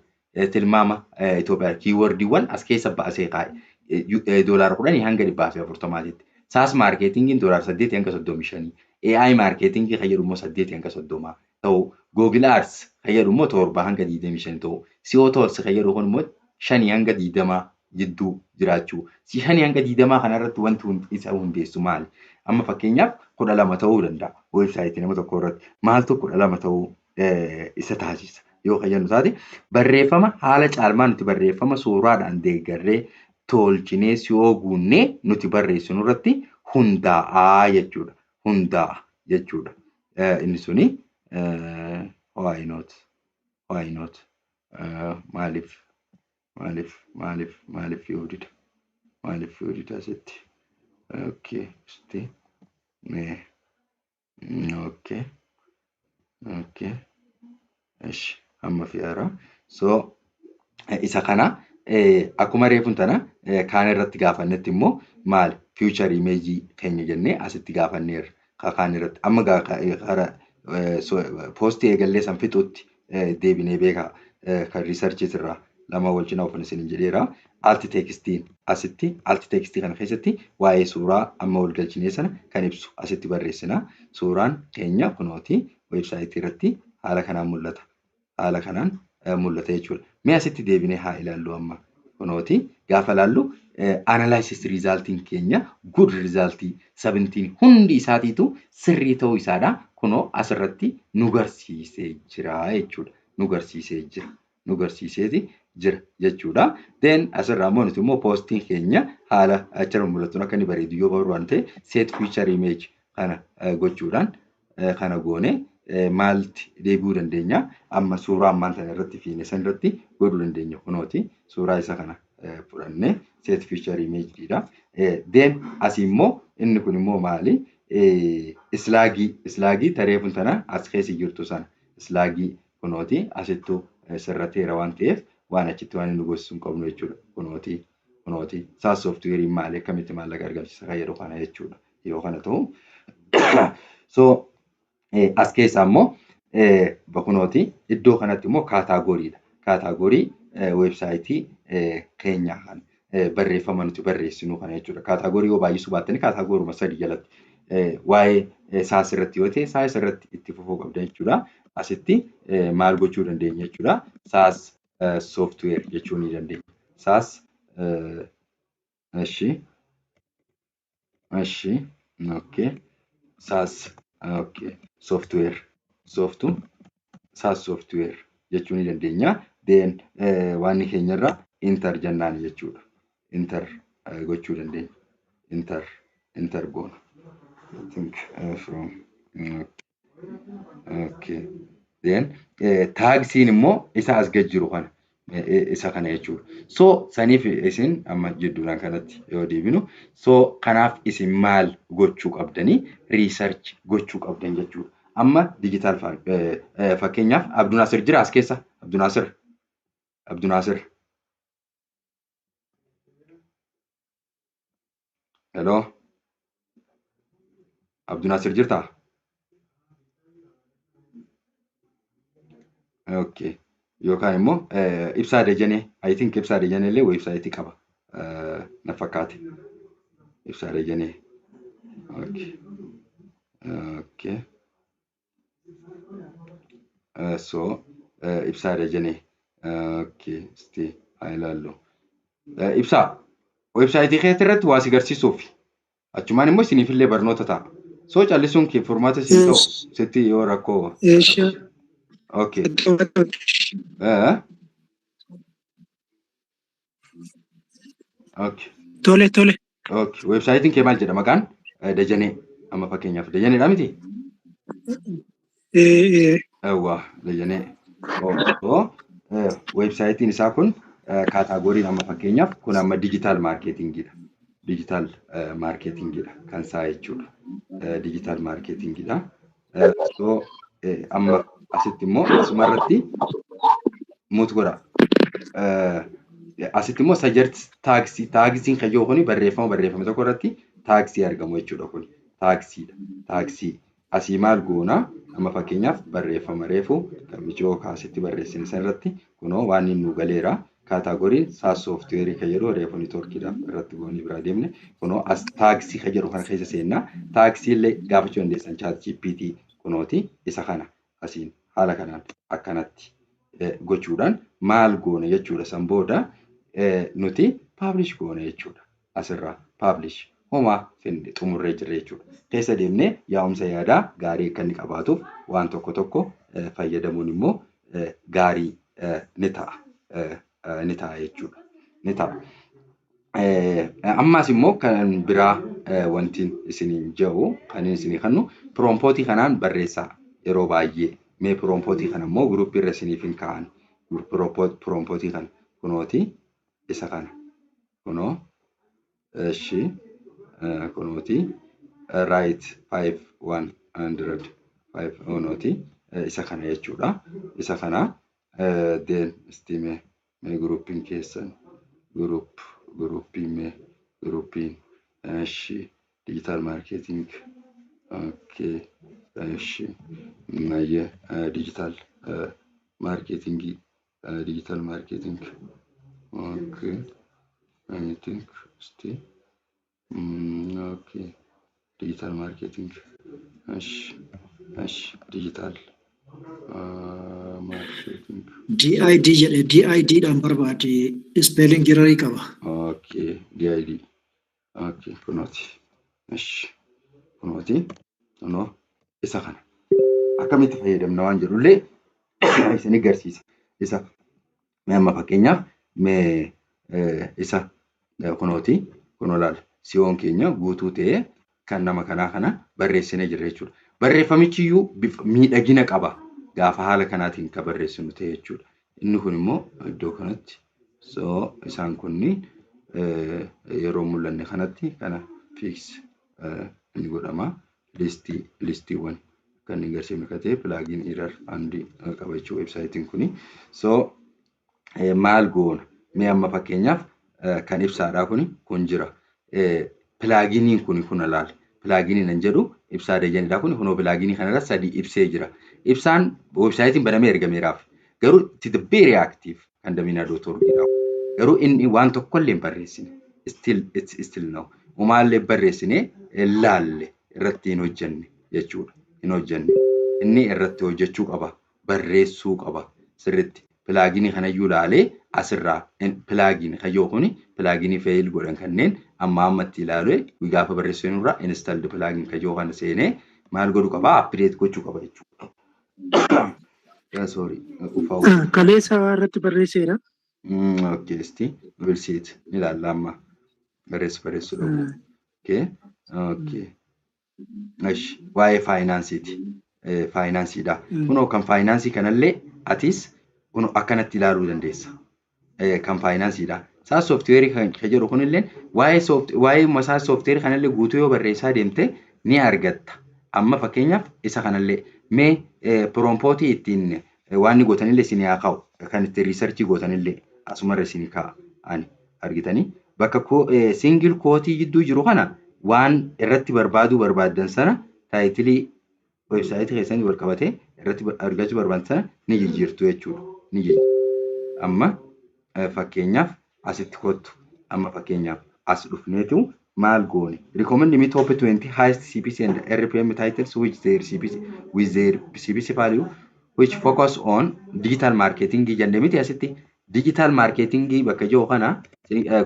tilmaama Itoophiyaa kiiwordiiwwan as keessa baasee kaa'e. $10 hanga $140. SaaS marketingin $8 hanga $35. AI marketing kan jedhu immoo 8 hanga 30 ta'u. Google Ads kan jedhu immoo 7 hanga 25 ta'u. SEO Tools kan jedhu kun immoo 5 hanga 20 jidduu jiraachuu. 5 hanga 20 kanarratti wanti isa hundeessu maali? Amma fakkeenyaaf 12 ta'uu danda'a. Websaayitii nama tokko irratti maaltu 12 ta'uu isa taasisa. Yoo kan jennu taate barreeffama haala caalmaa nuti barreeffama suuraadhaan deeggarree tolchinee SEO guunnee nuti barreessinu irratti hundaa'a jechuudha. Hundaa'a jechuudha. Inni suni why not? Maaliif yoodida? Maaliif yoodida asitti? Okay, stay. Okay. Ish, amma fi'aara. So isa kana akkuma reefun tana kaan irratti gaafannetti immoo maal future image keenya jennee asitti gaafanneerra. Kaan irratti amma poostii eegallee san fixuutti deebinee beekaa kan riisarchii irraa lama wal cinaa ofiin isin jedheera. Alt tekstiin asitti alt tekstii kana keessatti waa'ee suuraa amma wal galchinee sana kan ibsu asitti barreessina. Suuraan keenya kunooti websaayitii irratti haala kanaan mul'ata. Haala kanaan mul'ata jechuudha. Mee asitti deebinee haa ilaallu amma kunooti gaafa ilaallu analysis resultiin keenya good resultii 17 hundi isaatiitu sirrii ta'uu isaadha. Kunoo asirratti nu garsiisee jira jechuudha. Nu garsiiseeti jira jechuudha. Then asirraa immoo nuti immoo poostiin keenya haala achirra mul'atuun akka inni bareedu yoo barbaadu ta'e set feature image kana gochuudhaan kana goone maalti deebi'uu dandeenya. Amma suuraa ammaan tana irratti fiine san irratti godhuu dandeenya. Kunooti suuraa isa kana fudhannee set feature image dha. Then asii immoo inni kun immoo maali? Islaagii tareefun tana as keessa jirtu sana islaagii kunooti asittuu sirrateera waan ta'eef waan achitti waan inni gochuu hin qabnu jechuudha. Kunooti SaaS sooftiweeriin maali akkamitti maallaqa argamsiisa kan jedhu kana jechuudha. Yoo kana ta'u so as keessaa immoo kunooti iddoo kanatti immoo kaataagoriidha. Kaataagorii websaayitii keenyaa kan barreeffama nuti barreessinu kana jechuudha. Kaataagorii yoo baay'isuu baattanii kaataagoruma 3 jalatti waa'ee SaaS irratti yoo ta'e SaaS irratti itti fufuu qabda jechuudha. Asitti maal gochuu dandeenya jechuudha. SaaS software jechuu ni dandeenya. SaaS okay. SaaS okay. Software SaaS software jechuu ni dandeenya. Then waan keenyarra enter jennaan jechuudha. Enter gochuu dandeenya. Enter goona. I think from okay. Then taagsiin immoo isa as gajjiru kana isa kana jechuudha. So saniif isin amma jidduudhaan kanatti yoo deebinu so kanaaf isin maal gochuu qabdanii research gochuu qabdan jechuudha. Amma digital fakkeenyaaf Abdunaasir jira as keessa. Abdunaasir Hello. Abdul Nasir jirta? Okay. Yookaan immoo ibsaa Dajanee. I think ibsaa Dajanee illee websaayitii qaba. Na fakkaate. Ibsaa Dajanee. Okay. Okay. So ibsaa Dajanee. Okay. Stay. Haa ilaallu. Ibsaa. Websaayitii keetti irratti waa si agarsiisuuf. Achumaan immoo isiniif illee barnoota ta'a. So callisuun kee furmaata siin ta'u sitti yoo rakkoo. Okay. Okay. Tole. Okay. Websaayitiin kee maal jedha maqaan? Dajanee. Amma fakkeenyaaf Dajaneedha miti? Waa Dajanee. Websaayitiin isaa kun kaataagoriin amma fakkeenyaaf kun amma digital marketingidha. Digital marketingidha kan isaa jechuudha. Digital marketingidha. So amma asitti immoo asumarratti muut godha. Asitti immoo suggest taaksiin kan yoo kuni barreeffama tokko irratti taaksii argamu jechuudha kun taaksiidha. Taaksii asii maal goona amma fakkeenyaaf barreeffama reefu kan mijoo kaasitti barreessine san irratti kunoo waan inni nu galeera. Kaataagoriin SaaS sooftiweerii kan jedhu reefu niitoorkiidhaaf irratti goonee biraa deemne kunoo as taaksii kan jedhu kana keessa seennaa taaksii illee gaafachuu dandeessan ChatGPT kunooti isa kana asiin haala kanaan akkanatti gochuudhaan maal goone jechuudha san booda nuti publish goone jechuudha asirraa publish homaa finne xumurree jirre jechuudha. Keessa deemnee yaa'umsa yaadaa gaarii akka inni qabaatuuf waan tokko fayyadamuun immoo gaarii ni ta'a. Ni ta'a jechuudha. Ni ta'a. Ammaas immoo kan biraa wanti isiniin jedhu kan isinii kennu piroompootii kanaan barreessaa yeroo baay'ee mee piroompootii kana immoo guruppii irra isiniif hin kaa'an piroompootii kana kunooti isa kana kunoo ishi kunooti right 5100 kunooti isa kana jechuudha. Isa kana then istime gruppiin keessan gruppiin ishi digital marketing okay ishi mayye digital marketing okay I think stay okay digital marketing ishi digital marketing DID jedhe DID dhaan barbaade spelling error qaba. Okay DID okay kunooti no isa kana akkamitti fayyadamna waan jedhullee isin agarsiisa. Isa mee amma fakkeenyaaf mee isa kunooti kunoo laal si'oon keenya guutuu ta'ee kan nama kana barreessinee jirra jechuudha. Barreeffamichi iyyuu miidhagina qaba. Gaafa haala kanaatiin kan barreessinu ta'e jechuudha. Inni kun immoo iddoo kanatti so isaan kunniin yeroo mul'anne kanatti kana fix inni godhama listiiwwan kan inni agarsiifnu katee plugin error andi qaba jechuudha websaayitiin kuni. So maal goona mee amma fakkeenyaaf kan ibsaadhaa kun jira. Pluginiin kun ilaali. Pluginiin an jedhu ibsaa Dajaneedha kun kunoo pluginii kanarra sadii ibsee jira. Ibsaan websaayitiin banamee ergameeraaf garuu itti very active kan Daminaa.org garuu inni waan tokkollee hin barreessine still now umaallee barreessinee laalle irratti hin hojjenne jechuudha. Hin hojjenne inni irratti hojjechuu qaba barreessuu qaba sirriitti pluginii kanayyuu laalee asirraa pluginii kayyoo kuni pluginii fail godhan kanneen ammatti ilaalee gaafa barreessinurraa installed plugin kayyoo kana seenee maal godhuu qaba update gochuu qaba jechuudha. Sorry. Kaleessa irratti barreesseera. Okay, we'll see it. Ilaalla amma barreessu dhabu. Okay. Waa'ee faayinaansiiti. Faayinaansiidha. Kunoo kan faayinaansii kanallee atis kunoo akkanatti ilaaluu dandeessa. Kan faayinaansiidha. SaaS sooftiweerii kan jedhu kunillee waa'ee SaaS sooftiweerii kanallee guutuu yoo barreessaa deemte ni argatta. Amma fakkeenyaaf isa kanallee mee piroompootii ittiin waan gootanillee isin haa kaa'u kan itti riisarchii gootanillee asumarra isin kaa'a ani argitanii bakka single kootii jidduu jiru kana waan irratti barbaadan sana taayitilii websaayitii keessanii wal qabatee irratti argachuu barbaadan sana ni jijjiirtu jechuudha. Ni jijjiirtu. Amma fakkeenyaaf asitti kottu. Amma fakkeenyaaf as dhufneetu maal goone? Recommend me top 20 highest CPC and RPM titles with their CPC value which focus on digital marketing jennee miti asitti digital marketing bakka jiru kana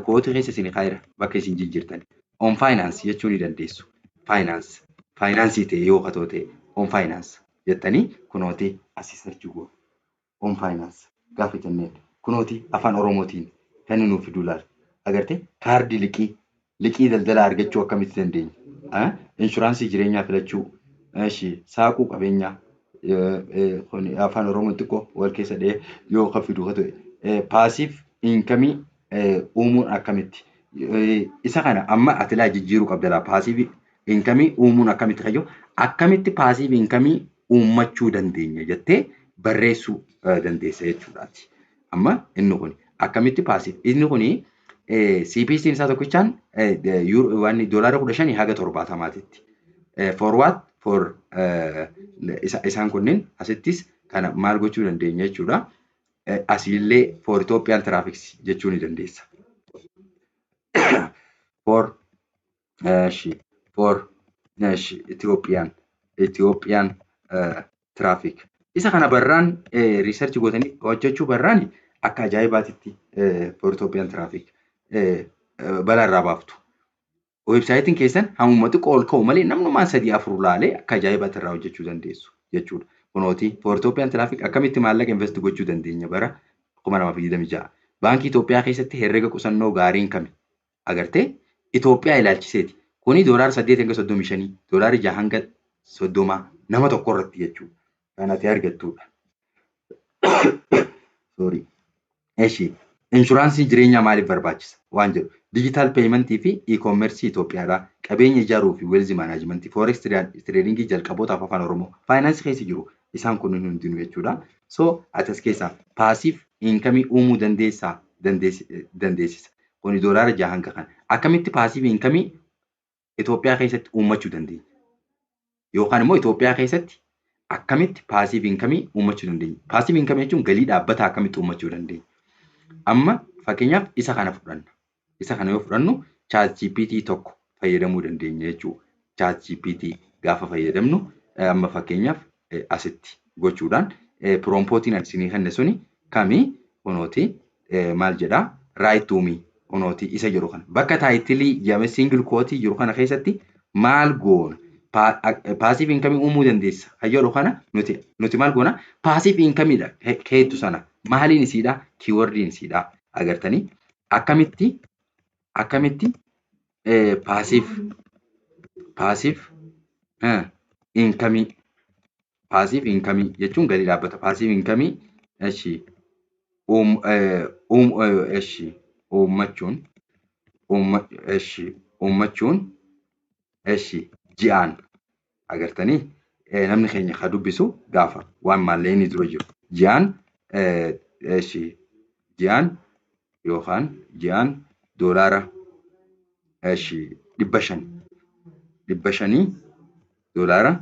kooti keessa isin kaayira bakka isin jijjiirtan. On finance jechuu ni dandeessu. Finance ta'e yoo katoo ta'e on finance jettanii kunooti asii sarchii goone. On finance gaafa jenneen kunooti afaan Oromootiin kan nuuf fiduu laal. Agarte kaardii liqii daldalaa argachuu akkamitti dandeenya? Inshuraansii jireenyaa filachuu, saaquu qabeenyaa afaan Oromoo xiqqoo wal keessa dhahee yoo kan fiduu haa ta'e paasiif inkamii uumuun akkamitti? Isa kana amma ati laa jijjiiruu qabda laa paasiif inkamii uumuun akkamitti kayyoo akkamitti paasiif inkamii uummachuu dandeenya jettee barreessuu dandeessa jechuudhaati. Amma inni kun akkamitti paasiif inni kuni CPC isaa tokkichaan waan doolaara 15 haga 70titti. For what? For isaan kunneen asittis kana maal gochuu dandeenya jechuudha. Asiillee for Ethiopian traffics jechuu ni dandeessa. For Ethiopian traffic. Isa kana barraan research gootanii hojjechuu barraan akka ajaa'ibaatitti for Ethiopian traffic. Balarraa baaftu. Websaayitiin keessan hammuma xiqqoo ol ka'u malee namnumaan 3-4 laalee akka ajaa'ibaatti irraa hojjechuu dandeessu jechuudha. Kunooti for Ethiopian traffic akkamitti maallaqa invest gochuu dandeenya bara 2026. Baankii Itoophiyaa keessatti herrega qusannoo gaariin kami? Agartee Itoophiyaa ilaalchiseeti. Kuni doolaara 8 hanga 35, doolaara 6 hanga 30 nama tokko irratti jechuudha. Kan ati argattudha. Sorry. Inshuraansii jireenyaa maaliif barbaachisa? Waan jedhu digital payment fi e-commerce Itoophiyaadha. Qabeenya ijaaruu fi wealth management, forex trading jalqaboota afaan Oromoo, finance keessa jiru isaan kunneen hundinuu jechuudha. So atas keessa passive income uumuu dandeessisa. Kuni doolaara 6 hanga kan. Akkamitti passive income Itoophiyaa keessatti uummachuu dandeenya? Yookaan immoo Itoophiyaa keessatti akkamitti passive income uummachuu dandeenya? Passive income jechuun galii dhaabbataa akkamitti uummachuu dandeenya? Amma fakkeenyaaf isa kana fudhanna. Isa kana yoo fudhannu ChatGPT tokko fayyadamuu dandeenya jechuudha. ChatGPT gaafa fayyadamnu amma fakkeenyaaf asitti gochuudhaan prompootiin isinii kenne suni kami kunooti maal jedhaa write to me kunooti isa jiru kana. Bakka taayitilii jedhame single quote jiru kana keessatti maal goona? Passive income uumuu dandeessa. Hayyoo kana nuti maal goona? Passive income dha keetu sana. Maaliin isiidha? Keywordin isiidha. Agartanii akkamitti passive income jechuun galii dhaabbata. Passive income uummachuun ji'aan agartanii namni keenya ka dubbisu gaafa waan maallee inni dura jiru ji'aan doolaara 500 doolaara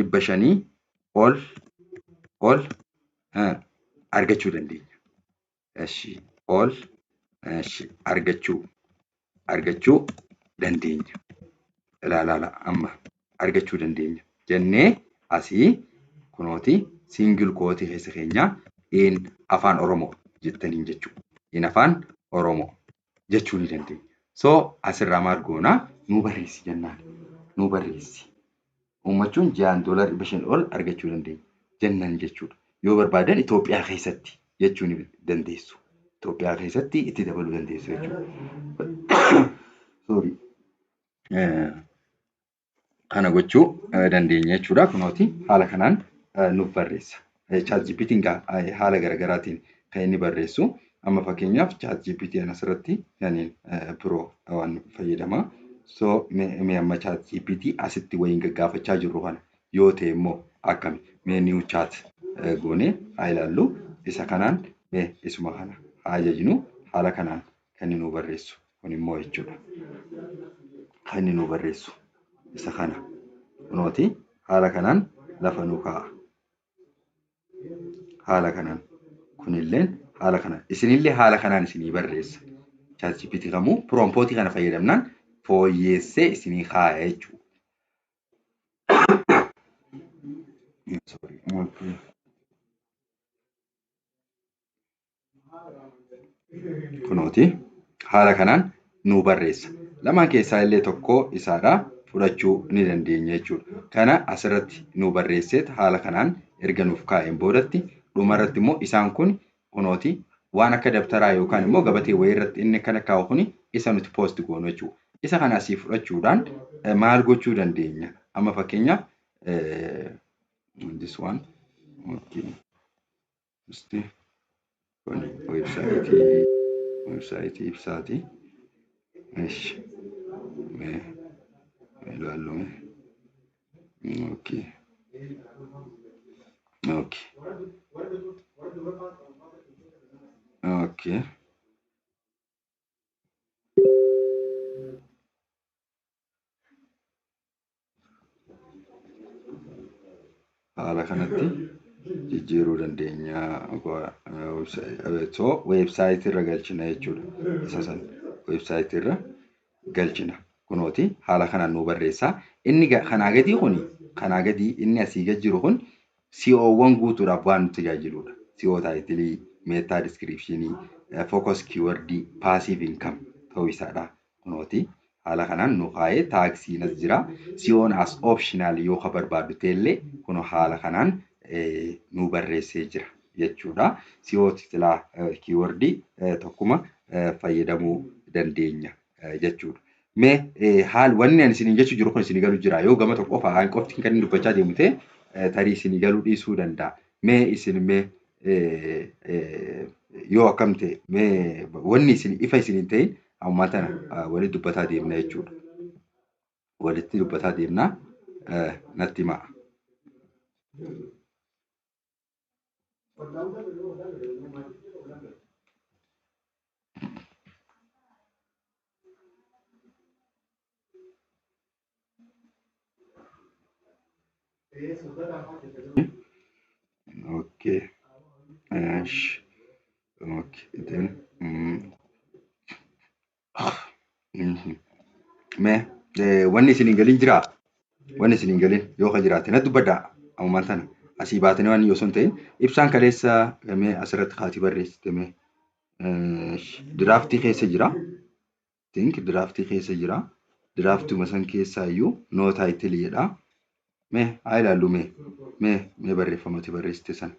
500 ol argachuu dandeenya. Ol argachuu dandeenya. Ilaala amma argachuu dandeenya jennee asii kunooti single quote keessa keenya in afaan Oromoo jettaniin jechuudha. In afaan Oromoo jechuu ni dandeenya. So asirraa maal goona? Nu barreessi jennaan. Nu barreessi. Uummachuun ji'aan doolaara 500 ol argachuu dandeenya jennaan jechuudha. Yoo barbaadan Itoophiyaa keessatti jechuu ni dandeessu. Itoophiyaa keessatti itti dabaluu dandeessu jechuudha. Sorry. Kana gochuu dandeenya jechuudha. Kunooti haala kanaan nuuf barreessa. ChatGPT haala garaagaraatiin kan inni barreessu. Amma fakkeenyaaf ChatGPT asirratti yani Pro waan fayyadama. So mee amma ChatGPT asitti wayiin gaggaafachaa jirru kana yoo ta'e immoo akkami mee new chat goone haa ilaallu. Isa kanaan isuma kana haa ajajnu haala kanaan kan inni nu barreessu kun immoo jechuudha. kan inni nu barreessu isa kana. Kunooti haala kanaan lafa nu kaa'a. Haala kanaan kunilleen haala kanaan isinillee haala kanaan isinii barreessa. ChatGPT kamuu piroompootii kana fayyadamnaan fooyyeessee isinii kaaya jechuudha. Kunooti haala kanaan nu barreessa. Lamaan keessaa illee tokko isaadhaa fudhachuu ni dandeenya jechuudha. Kana asirratti nu barreesseet haala kanaan erga nuuf kaa'een boodatti dhumarratti immoo isaan kun kunooti waan akka dabtaraa yookaan immoo gabatee wayii irratti inni kana kaa'u kuni isa nuti poost goonu jechuudha. Isa kana asii fudhachuudhaan maal gochuu dandeenya? Amma fakkeenyaaf this one okay. Website ibsaati. Eesh. Ilaallu. Okay. Okay. Okay. Haala kanatti jijjiiruu dandeenya. Website irra galchina jechuudha. Isa san website irra galchina. Kunooti haala kanaan nu barreessaa. Inni kanaa gadii kuni kanaa gadii inni asii gad jiru kun SEO'wwan guutuudhaaf waan nu tajaajiludha. SEO taayitilii, meta descriptionii, focus keywordii, passive income ta'uu isaadha. Kunooti haala kanaan nu kaa'ee taaksiin as jira. SEO'n as optional yoo ka barbaaddu ta'ellee kun haala kanaan nu barreessee jira jechuudha. SEO titilaa keywordii tokkuma fayyadamuu dandeenya jechuudha. Mee wanni ani isiniin jechuu jiru kun isinii galuu jira yoo gama tokko qofaa qofti kan inni dubbachaa deemu ta'e tarii isinii galuu dhiisuu danda'a. Mee isin yoo akkam ta'e mee wanni isin ifa isiniin ta'in ammaa tana walitti dubbataa deemna jechuudha. Walitti dubbataa deemna natti himaa. Okay. Okay. Then. Wanni isin hin galin jiraa? Wanni isin hin galin yoo ka jiraate natti dubbadhaa ammaan tana asii baatanii waan yoo sun ta'in ibsaan kaleessa mee asirratti kaati barreessite mee diraaftii keessa jira. Think diraaftii keessa jira. Diraaftuma san keessaa iyyuu no taayitilii jedha. Mee haa ilaallu mee barreeffamati barreessite san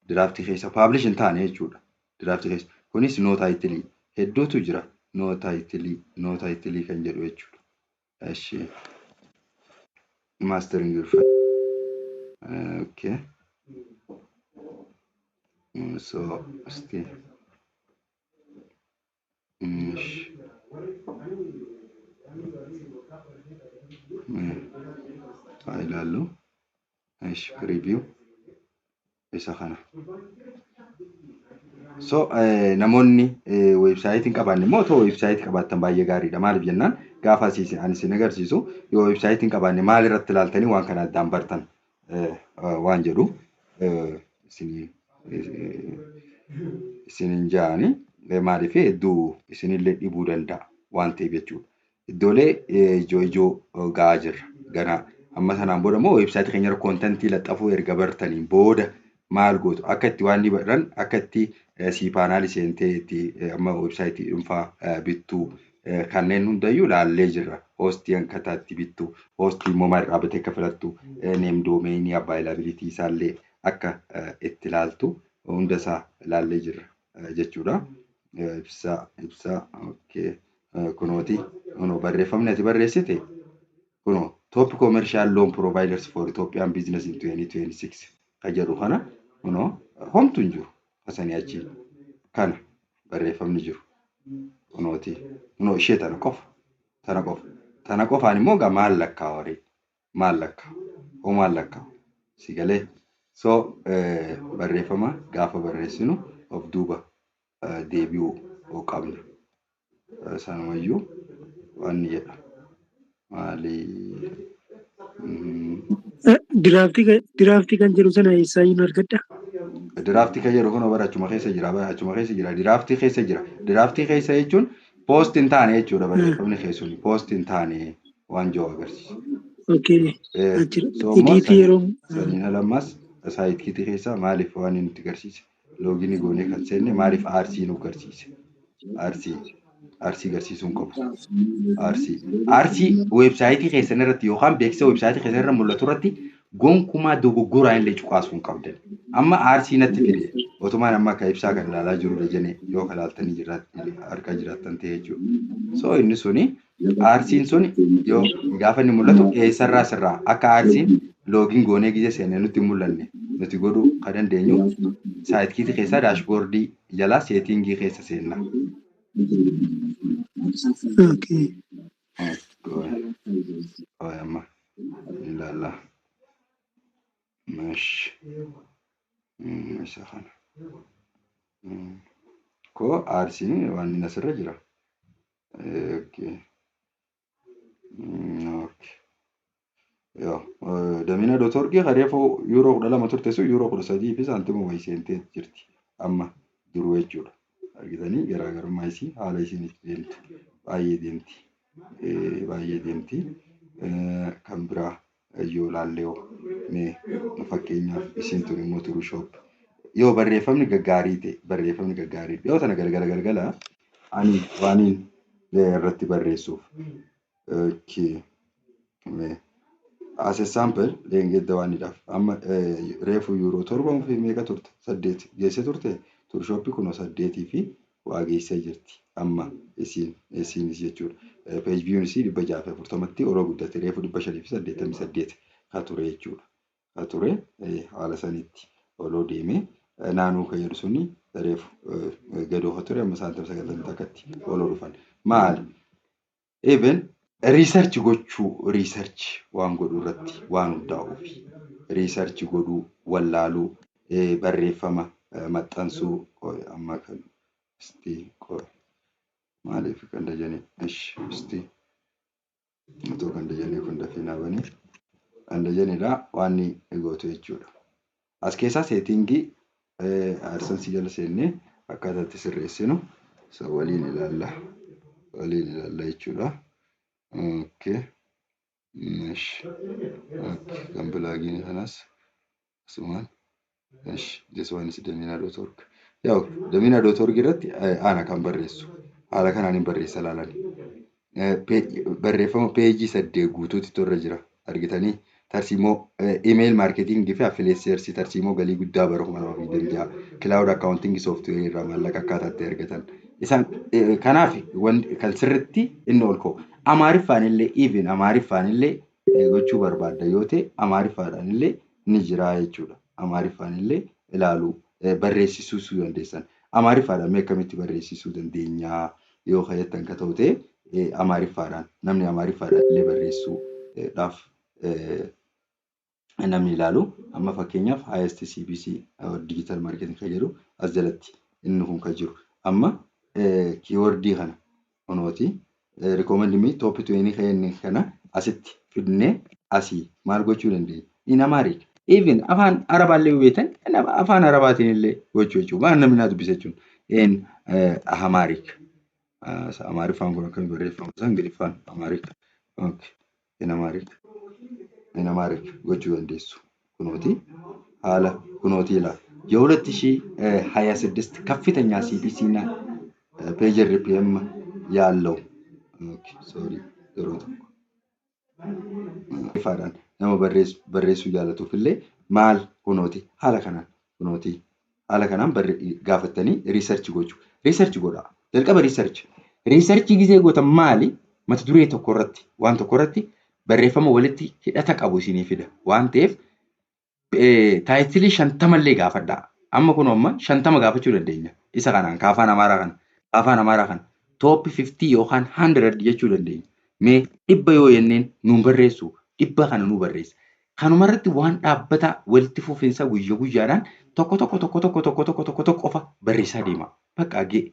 diraaftii keessa paablish hin taane jechuudha. Diraaftii keessa kunis no taayitilii hedduutu jira. No taayitilii kan jedhu jechuudha. Eshi mastering your okay. So still haa ilaallu. Eshi review isa kana. So namoonni websaayitii hin qabaanne immoo otoo websaayitii qabaattan baay'ee gaariidha. Maaliif jennaan gaafa ani isin agarsiisu yoo websaayitii hin qabaanne maal irratti ilaaltanii waan kana addaan bartan waan jedhu isinin jaani maaliif hedduu isinillee dhibuu danda'a waan ta'eef jechuudha. Iddoolee ijoo ga'aa jirra ganaa. Amma sanaan booda immoo websaayitii keenya irra koontentii laxxafuu erga bartanii booda maal gootu akka itti waan baran akka itti siipaanaali seentee itti amma websaayitii dhuunfaa bittuu kanneen hundayyuu laallee jirra. Hoostii akkataatti bittuu, hoostii immoo maal dhaabatee akka filattu, neem doomeenii abbaayilabilitii isaallee akka itti ilaaltu hunda isaa laallee jirra jechuudha. Ibsaa okay. Kunooti barreeffamni ati barreessite kunoo top commercial loan providers for Ethiopian business in 2026 kan jedhu kana kunoo homtu hin jiru asanii achi kana barreeffamni jiru kunooti kunoo ishee tana qofaan immoo gaa maal lakkaa si galee so barreeffama gaafa barreessinu of duuba deebi'uu qabna sanumayyuu waan jedha Maali? Diraaftii kan jedhu sana eessaa hin argadda? Diraaftii kan jedhu kun bara achuma keessa jira. Achuma keessa jira. Diraaftii keessa jira. Diraaftii keessa jechuun poost hin taane jechuudha barreeffamni keessuun. Poost hin taane waan jiru agarsiisa. Okay. Soommoo Idiitii yeroo saniin alammas saayitii keessa maaliif waan inni nutti agarsiise? Looginii goonee kan seenne maaliif aarsii nu agarsiise? Aarsii agarsiisuun qabu. Aarsii weebsaayitii keessan irratti yookaan beeksisa weebsaayitii keessan irra mul'atu irratti gonkumaa dogoggoraan illee cuqaasuu hin qabdan. Amma aarsii natti fide otumaan amma akka ibsaa kan ilaalaa jirudha jennee yoo kalaaltanii argaa jiraattan ta'e jechuudha. So inni suni aarsiin sun yoo gaafa inni mul'atu eessarraa sirraa akka aarsiin loogiin goonee gise seenne nutti mul'anne nuti godhuu kan dandeenyu saayitii keessaa daashboordii jalaa seetingii keessa seenna. Okay. Amma ilaalla. Mesh. Isa kana. Ko aarsiin waan inni asirra jira. Okay. Damina.org reefuu yuuroo 12 turte sun yuuroo 13 fi saantima wayii seentee jirti. Amma jiru jechuudha. Argitanii garaagarummaa isii haala isiin itti deemtu baay'ee deemti. Baay'ee deemti. Kan biraa yoo laallee mee fakkeenyaaf isiin tun immoo turuu shoop. Yoo barreeffamni gaggaarii yoo tana galgala ani waaniin irratti barreessuuf. As a sample leengeedda waanidhaaf amma reefuu yuuroo 7 fi meeqa turte 8 geesse turte turshooppii kunoo 8 fi waa geessee jirti amma isiinis jechuudha. Page view isii 640tti yeroo guddate reefuu 588 ka ture jechuudha. Ka ture haala sanitti oloo deemee naannoo kan jedhu suni reefuu gadoo ka ture amma saantima 90 akkatti oloo dhufan. Maali? Even research gochuu waan godhuu irratti waan hundaa'uuf research godhuu wallaaluu barreeffama maxxansuu amma kan maaliif kan dajane otoo kan dajane kun dafee naabanii kan dajanedha waan gootu jechuudha. As keessaa seetingii aarsansii jala seennee akkaataa itti sirreessinu waliin ilaalla jechuudha. Okay. Mesh. Okay. Kan plugin sanas asumaan. Mesh. This one is damina.org. Yoo damina.org irratti ana kan barreessu. Haala kanaan hin barreessa laalani. Barreeffama peejii 8 guutuutti torra jira. Argitanii tarsiimoo email marketing fi affiliate sales tarsiimoo galii guddaa bara 2026 cloud accounting software irraa maallaqa akkaataa itti argatan. Isaan kanaaf kan sirriitti inni ol ka'u. Amaariffaan illee gochuu barbaadda yoo ta'e amaariffaadhaan illee ni jira jechuudha. Amaariffaan illee ilaaluu barreessisuu dandeessan. Amaariffaadhaan mee akkamitti barreessisuu dandeenya yoo fayyaddan ka ta'u ta'e amaariffaadhaan namni amaariffaadhaan illee barreessuudhaaf namni ilaalu amma fakkeenyaaf highest CPC digital marketing kan jedhu as jalatti inni kun kan jiru amma keywordii kana kunooti recommend me top 20 kana asitti fidnee asii maal gochuu dandeenya in amaarik even afaan arabaallee beektan afaan arabaatiin illee gochuu jechuudha waan namni naa dubbise jechuun amaarik amaariffaan kun akkamitti barreeffama isaan ingiliffaan amaarik in amaarik gochuu dandeessu kunooti haala kunooti ilaa የ2026 ከፍተኛ CPC እና ፔጅ RPM ያለው ሶሪ ሮቶ ይፋዳን ነሞ በሬሱ ያለቱፍሌ ማል ሁኖቲ ሀላ ከናን ጋፈተኒ ሪሰርች ጎዳ ጀልቀበ ሪሰርች ጊዜ ጎተ ማሊ መት ዱሬ ተኮረቲ ዋን ተኮረቲ በሬፈማ ወለቲ ሂዳታ ቀቡ ሲኒ ፊደ ዋን ቴፍ ታይትሊ ሸንተመሌ ጋፈዳ amma kun amma 50 gaafachuu dandeenya isa kanaan afaan amaaraa kan top 50 yookaan 100 jechuu dandeenya mee dhibba yoo yenneen nuun barreessu dhibba kana nu barreessa kanuma irratti waan dhaabbata walitti fufinsa guyyaadhaan tokko qofa barreessaa deema bakka agee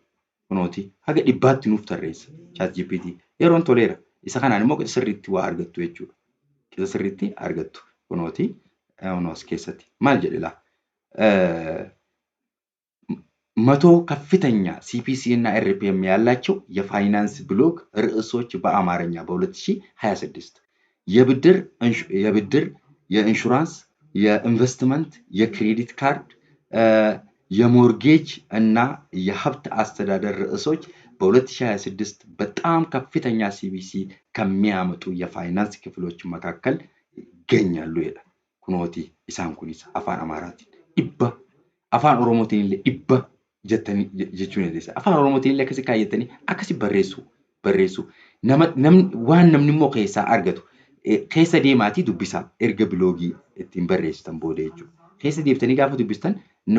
kunooti haga dhibbaatti nuuf tarreessa ChatGPT yeroon toleera Isa kanaan immoo qixa sirriitti waa argattu jechuudha. Qixa sirriitti argattu. Kunooti as keessatti maal jedhe laa? መቶ ከፍተኛ ሲፒሲ እና ኤርፒኤም ያላቸው የፋይናንስ ብሎግ ርዕሶች በአማርኛ በ2026 የብድር፣ የኢንሹራንስ፣ የኢንቨስትመንት፣ የክሬዲት ካርድ፣ የሞርጌጅ እና የሀብት አስተዳደር ርዕሶች በ2026 በጣም ከፍተኛ ሲፒሲ ከሚያመጡ የፋይናንስ ክፍሎች መካከል ይገኛሉ ይላል። ኩኖቲ ኢሳን ኩኒስ አፋን አማራቲ ኢባ አፋን ኦሮሞቲን ኢባ jechuun illee afaan oromootiin illee akkasii kaayyatanii akkasii barreessu waan namni immoo keessaa argatu keessa deemaatii dubbisaa erga biloogii ittiin barreessitan booda jechuudha. Keessa deebitanii gaafa dubbistan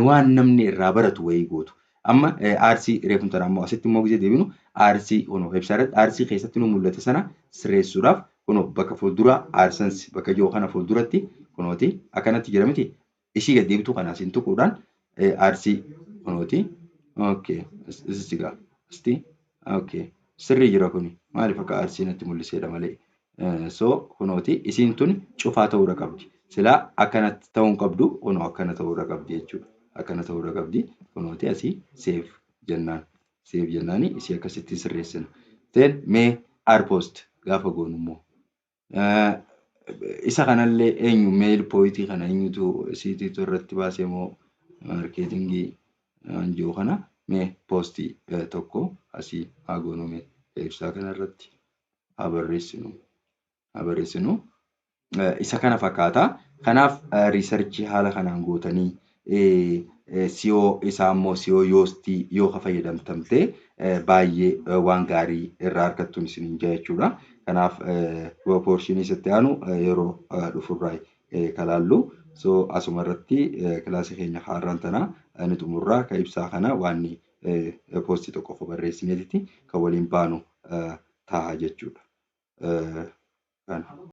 waan namni irraa baratu wayii gootu. Amma aarsii reefum tanaa immoo asitti immoo gisee deebinu aarsii websaayitii aarsii keessatti nu mul'ate sana sirreessuudhaaf bakka fuulduraa aarsansi bakka jiru kana fuulduratti kunooti akkanatti jedhamiti ishii gad deebituu kanaa siin tuquudhaan aarsii kunooti. Okay, isitti gaa. Isti okay. Sirrii jira kuni. Maaliif akka aarsiin itti mul'iseedha malee. So kunooti isiin tun cufaa ta'uudha qabdi. Silaa akkanatti ta'uun qabdu kunoo akkana ta'uudha qabdi jechuudha. Akkana ta'uudha qabdi. Kunooti asii save jennaan. Save jennaani isii akkasitti sirreessina. Then mee airpost gaafa goonu immoo. Isa kanallee eenyu mail poetii kana eenyutu isiitiitu irratti baasee moo markeetingii anjoo kana mee poostii tokko asii haa goonu mee ibsaa kanarratti haa barreessinu. Isa kana fakkaata. Kanaaf riisarchii haala kanaan gootanii SEO isaa immoo SEO yoostii yoo fayyadamtamtee baay'ee waan gaarii irraa argattuun isin jechuudha. Kanaaf poorshinii isitti aanu yeroo dhufurraa kalaallu. So asuma irratti kilaasii keenya haaraan tanaa ni xumurraa ka ibsaa kana waan poostii tokko qofa barreessineeti kan waliin baanu ta'a jechuudha.